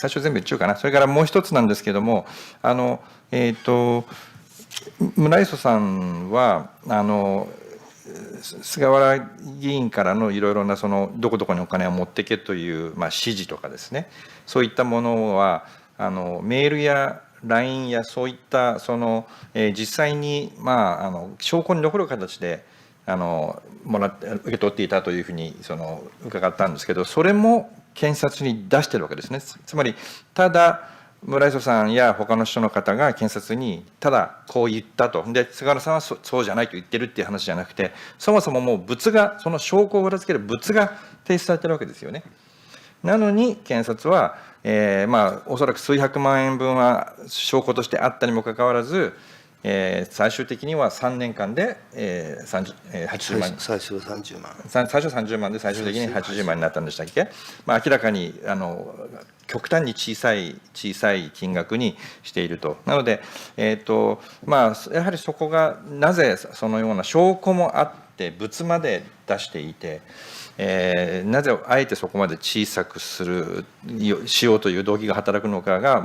初全部言っちゃうかな。それからもう一つなんですけども、村磯さんは菅原議員からのいろいろなそのどこどこにお金を持ってけという指示とかですね、そういったものはメールや LINE やそういったその実際に証拠に残る形で受け取っていたというふうに伺ったんですけど、それも検察に出してるわけですね。つまりただ村磯さんや他の人の方が検察にただこう言ったと、で菅原さんはそうじゃないと言ってるっていう話じゃなくて、そもそももう物が、その証拠を裏付ける物が提出されてるわけですよね。なのに検察は、おそらく数百万円分は証拠としてあったにもかかわらず、最終的には3年間で、80万最初は30万。最初30万で最終的に80万になったんでしたっけ、明らかに極端に小さい金額にしていると。なので、やはりそこがなぜそのような証拠もあって物まで出していて、なぜあえてそこまで小さくしようという動機が働くのかが、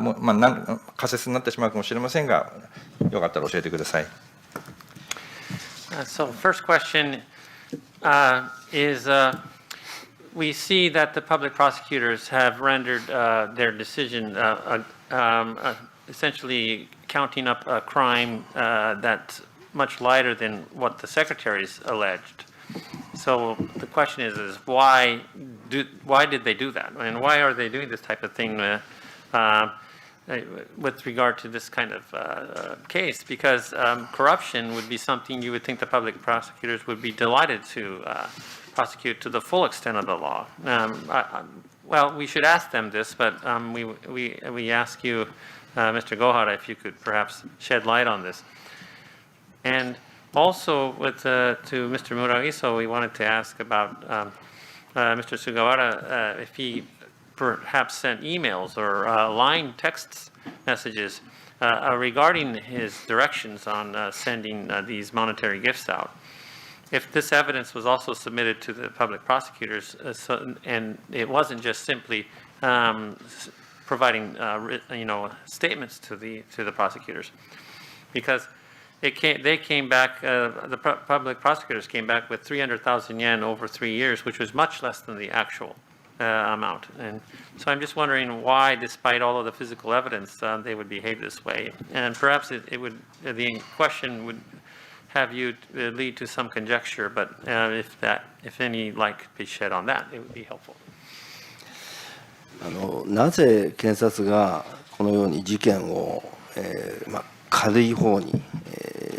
仮説になってしまうかもしれませんが、よかったら教えてください。So first question is, we see that the public prosecutors have rendered their decision essentially counting up a crime that's much lighter than what the secretaries alleged. So the question is why did they do that? And why are they doing this type of thing with regard to this kind of case? Because corruption would be something you would think the public prosecutors would be delighted to prosecute to the full extent of the law. Well, we should ask them this, but we ask you, Mr. Gohara, if you could perhaps shed light on this. And also, to Mr. Muragiso, we wanted to ask about Mr. Sugawara, if he perhaps sent emails or line text messages regarding his directions on sending these monetary gifts out. If this evidence was also submitted to the public prosecutors, and it wasn't just simply providing statements to the prosecutors, because they came back, the public prosecutors came back with 300,000 yen over 3 years, which was much less than the actual amount. And so I'm just wondering why, despite all of the physical evidence, they would behave this way. And perhaps the question would have you lead to some conjecture, but if any light could be shed on that, it would be helpful. なぜ検察がこのように事件を、軽い方に、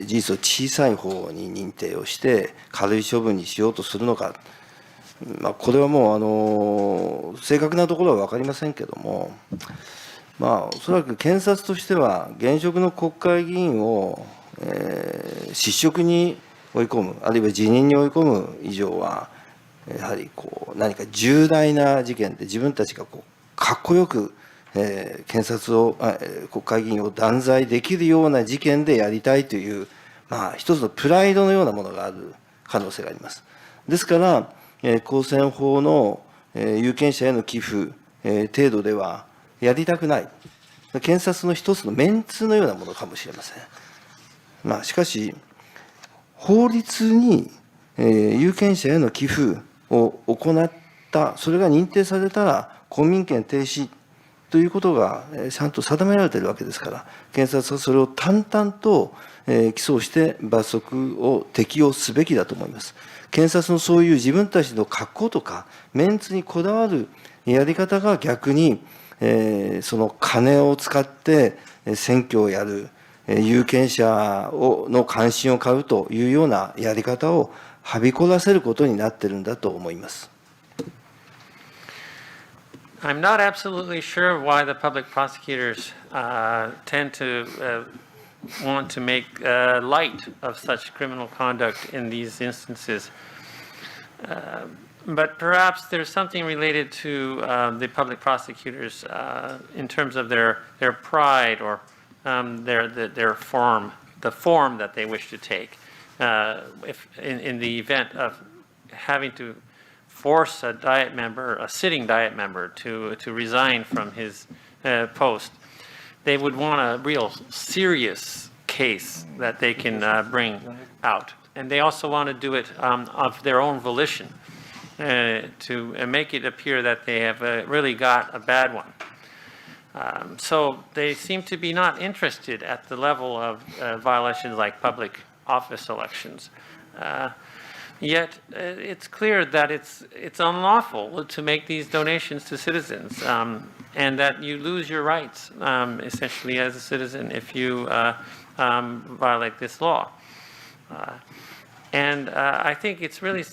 事実を小さい方に認定をして軽い処分にしようとするのか、これはもう正確なところは分かりませんけども、おそらく検察としては現職の国会議員を、失職に追い込む、あるいは辞任に追い込む以上は、やはり何か重大な事件で自分たちがかっこよく検察を、国会議員を断罪できるような事件でやりたいという、一つのプライドのようなものがある可能性があります。ですから、公選法の有権者への寄付程度ではやりたくない、検察の一つのメンツのようなものかもしれません。しかし、法律に有権者への寄付を行った、それが認定されたら、公民権停止ということがちゃんと定められているわけですから、検察はそれを淡々と起訴して罰則を適用すべきだと思います。検察のそういう自分たちの格好とか、メンツにこだわるやり方が逆に、その金を使って選挙をやる、有権者の関心を買うというようなやり方をはびこらせることになっているんだと思います。I'm not absolutely sure why the public prosecutors tend to want to make light of such criminal conduct in these instances. But perhaps there's something related to the public prosecutors in terms of their pride or their form, the form that they wish to take. If in the event of having to force a sitting Diet member to resign from his post, they would want a real serious case that they can bring out. And they also want to do it of their own volition to make it appear that they have really got a bad one. So they seem to be not interested at the level of violations like public office elections. Yet it's clear that it's unlawful to make these donations to citizens, and that you lose your rights essentially as a citizen if you violate this law. And I think it's really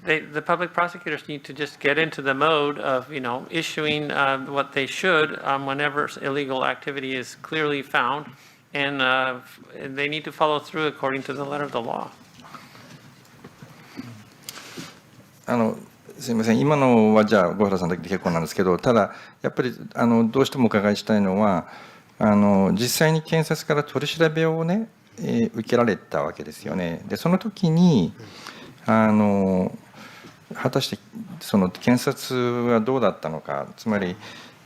the public prosecutors need to just get into the mode of issuing what they should whenever illegal activity is clearly found, and they need to follow through according to the letter of the law. すみません、今のはじゃあ、郷原さんだけで結構なんですけど、ただ、やっぱりどうしてもお伺いしたいのは、実際に検察から取り調べをね、受けられたわけですよね。で、その時に、果たしてその検察はどうだったのか、つまり、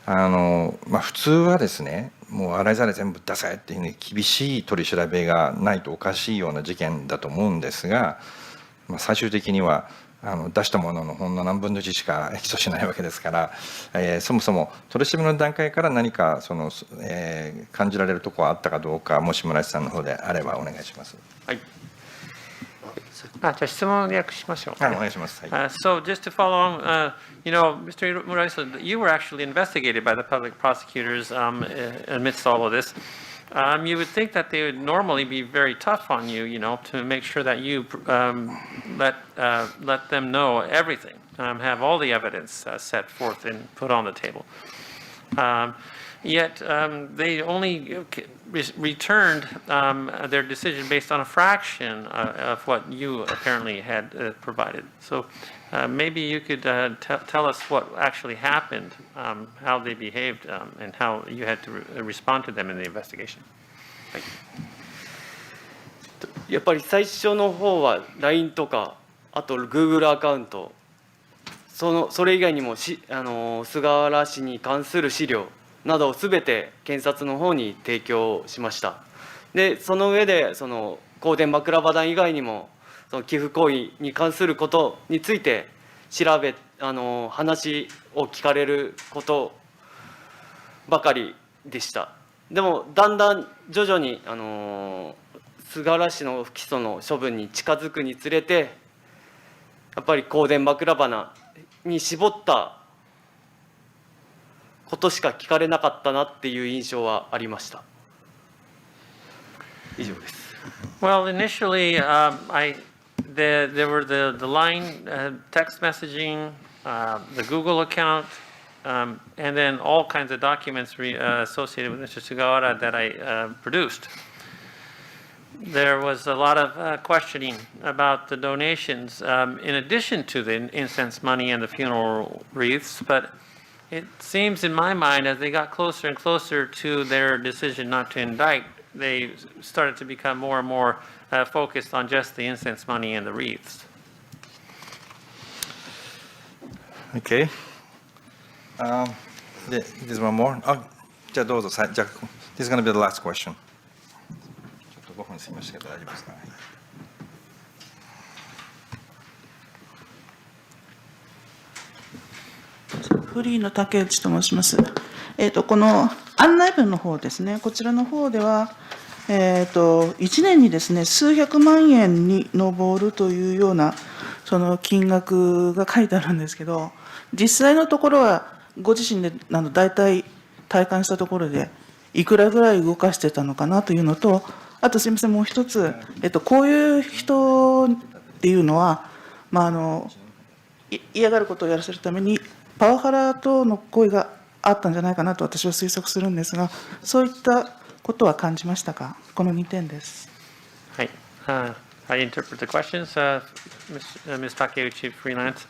普通はですね、もう洗いざらい全部出せっていうふうに厳しい取り調べがないとおかしいような事件だと思うんですが、最終的には、出したもののほんの何分の1しか起訴しないわけですから、そもそも取り調べの段階から何か感じられるところはあったかどうか、もし村井さんの方であればお願いします。はい。じゃあ質問を訳しましょう。お願いします。So just to follow on, Mr. Muraiso, you were actually investigated by the public prosecutors amidst all of this. You would think that they would normally be very tough on you, to make sure that you let them know everything, have all the evidence set forth and put on the table. Yet they only returned their decision based on a fraction of what you apparently had provided. So maybe you could tell us what actually happened, how they behaved, and how you had to respond to them in the investigation. はい、やっぱり最初の方は LINE とか、あと Google アカウント、それ以外にも菅原氏に関する資料などをすべて検察の方に提供しました。で、その上で公電枕場談以外にも寄付行為に関することについて話を聞かれることばかりでした。でもだんだん徐々に菅原氏の不起訴の処分に近づくにつれて、やっぱり公電枕花に絞ったことしか聞かれなかったなっていう印象はありました。以上です。Well, initially, there were the line text messaging, the Google account, and then all kinds of documents associated with Mr. Sugawara that I produced. There was a lot of questioning about the donations, in addition to the incense money and the funeral wreaths, but it seems in my mind, as they got closer and closer to their decision not to indict, they started to become more and more focused on just the incense money and the wreaths. Okay. There's one more. じゃあどうぞ。じゃあ this is going to be the last question. ちょっと5分過ぎましたけど大丈夫ですか。フリーの竹内と申します。この案内文の方ですね、こちらの方では、1年にですね、数百万円に上るというようなその金額が書いてあるんですけど、実際のところはご自身で大体体感したところでいくらぐらい動かしてたのかなというのと、あとすみません、もう一つ、こういう人っていうのは、嫌がることをやらせるためにパワハラ等の行為があったんじゃないかなと私は推測するんですが、そういったことは感じましたか。この2点です。はい。I interpret the questions, Ms. Takeuchi, freelance.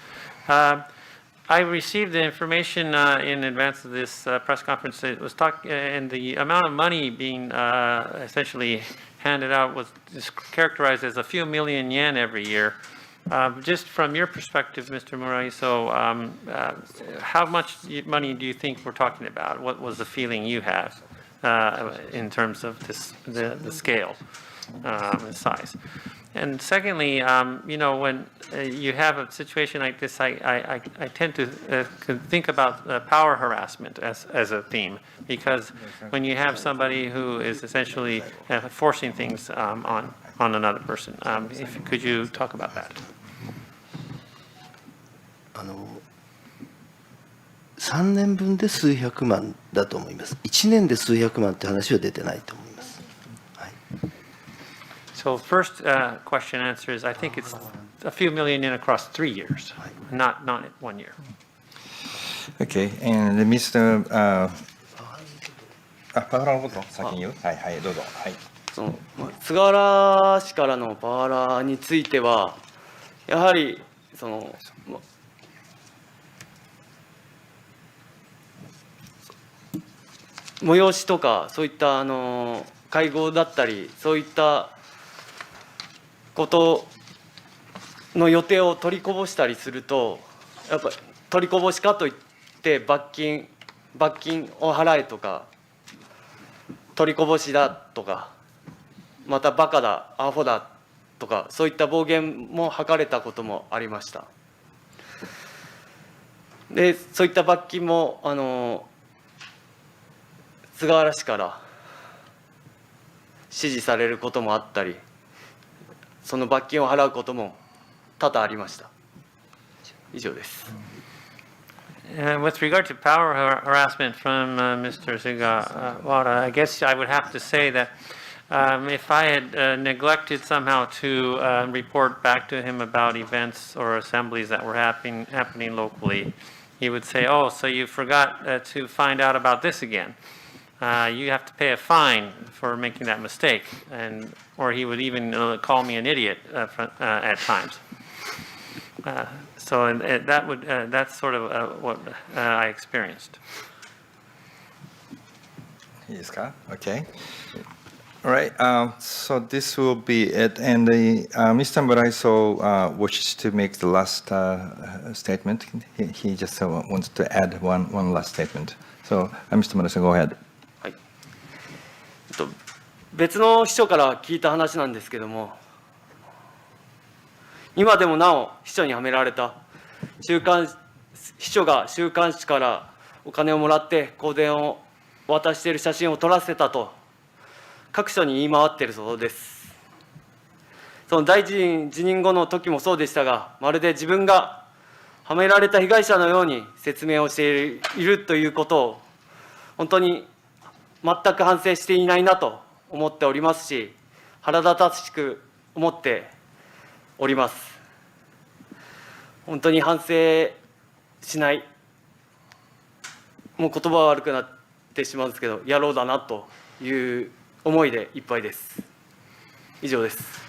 I received the information in advance of this press conference. It was and the amount of money being essentially handed out was characterized as a few million yen every year. Just from your perspective, Mr. Muraiso, how much money do you think we're talking about? What was the feeling you have in terms of the scale and size? And secondly, when you have a situation like this, I tend to think about power harassment as a theme, because when you have somebody who is essentially forcing things on another person, could you talk about that? 3年分で数百万だと思います。1年で数百万って話は出てないと思います。はい、So first question answer is, I think it's a few million yen across 3 years, not 1 year. Okay, and Mr. パワハラのこと先に言う。はいはい、どうぞ。はい。菅原氏からのパワハラについては、やはり催しとか、そういった会合だったり、そういったことの予定を取りこぼしたりすると、やっぱり取りこぼしかといって罰金を払えとか、取りこぼしだとか、またバカだ、アホだとか、そういった暴言も吐かれたこともありました。で、そういった罰金も菅原氏から指示されることもあったり、その罰金を払うことも多々ありました。以上です。With regard to power harassment from Mr. Sugawara, I guess I would have to say that if I had neglected somehow to report back to him about events or assemblies that were happening locally, he would say, "Oh, so you forgot to find out about this again. You have to pay a fine for making that mistake," or he would even call me an idiot at times. So that's sort of what I experienced. いいですか? Okay. All right. So this will be it. And Mr. Muraiso wishes to make the last statement. He just wants to add one last statement. So, Mr. Muraiso, go ahead. はい。別の秘書から聞いた話なんですけども、今でもなお秘書にはめられた秘書が週刊誌からお金をもらって香典を渡している写真を撮らせたと各所に言い回っているそうです。その大臣辞任後の時もそうでしたが、まるで自分がはめられた被害者のように説明をしているということを本当に全く反省していないなと思っておりますし、腹立たしく思っております。本当に反省しない、もう言葉は悪くなってしまうんですけど、野郎だなという思いでいっぱいです。以上です。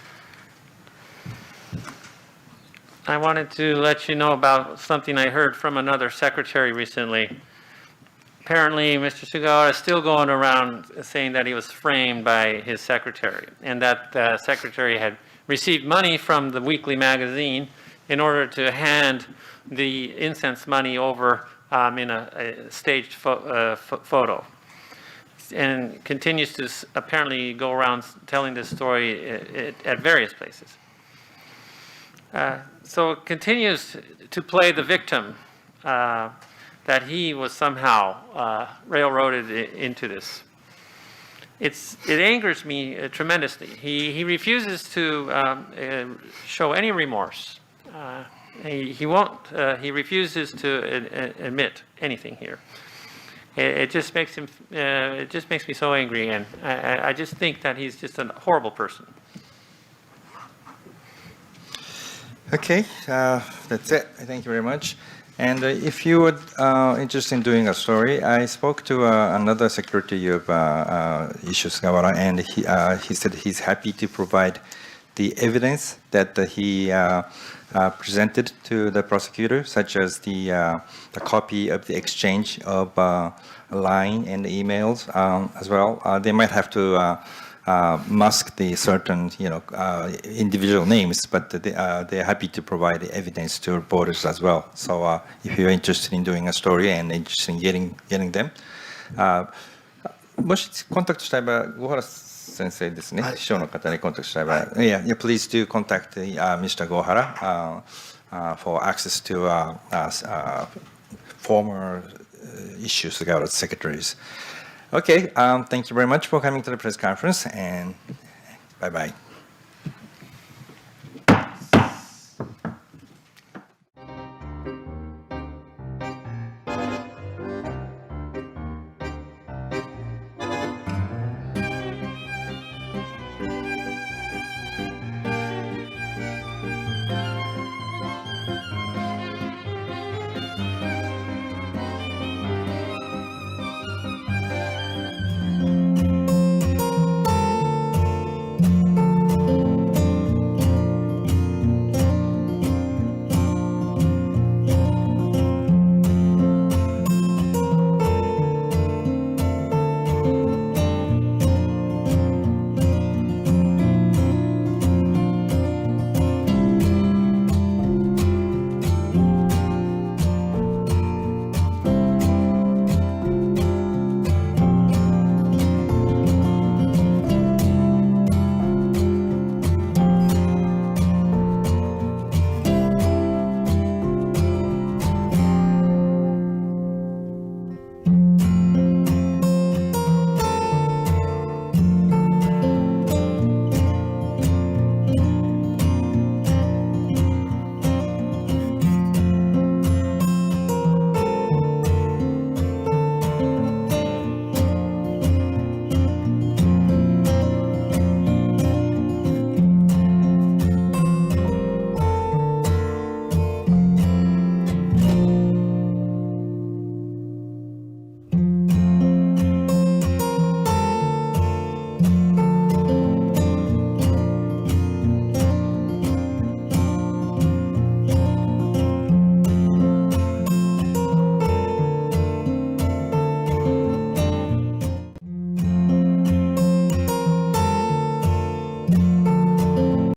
I wanted to let you know about something I heard from another secretary recently. Apparently, Mr. Sugawara is still going around saying that he was framed by his secretary, and that the secretary had received money from the weekly magazine in order to hand the incense money over in a staged photo. And continues to apparently go around telling this story at various places. So it continues to play the victim that he was somehow railroaded into this. It angers me tremendously. He refuses to show any remorse. He won't. He refuses to admit anything here. It just makes him. It just makes me so angry, and I just think that he's just a horrible person. Okay, that's it. Thank you very much. And if you would interested in doing a story, I spoke to another secretary of Issue Sugawara, and he said he's happy to provide the evidence that he presented to the prosecutor, such as the copy of the exchange of line and emails as well. They might have to mask the certain, individual names, but they're happy to provide the evidence to reporters as well. So if you're interested in doing a story and interested in getting them, もしコンタクトしたい場合、小原先生ですね、秘書の方にコンタクトしたい場合、yeah, please do contact Mr. Gohara for access to former Issue Sugawara secretaries. Okay, thank you very much for coming to the press conference, and bye-bye.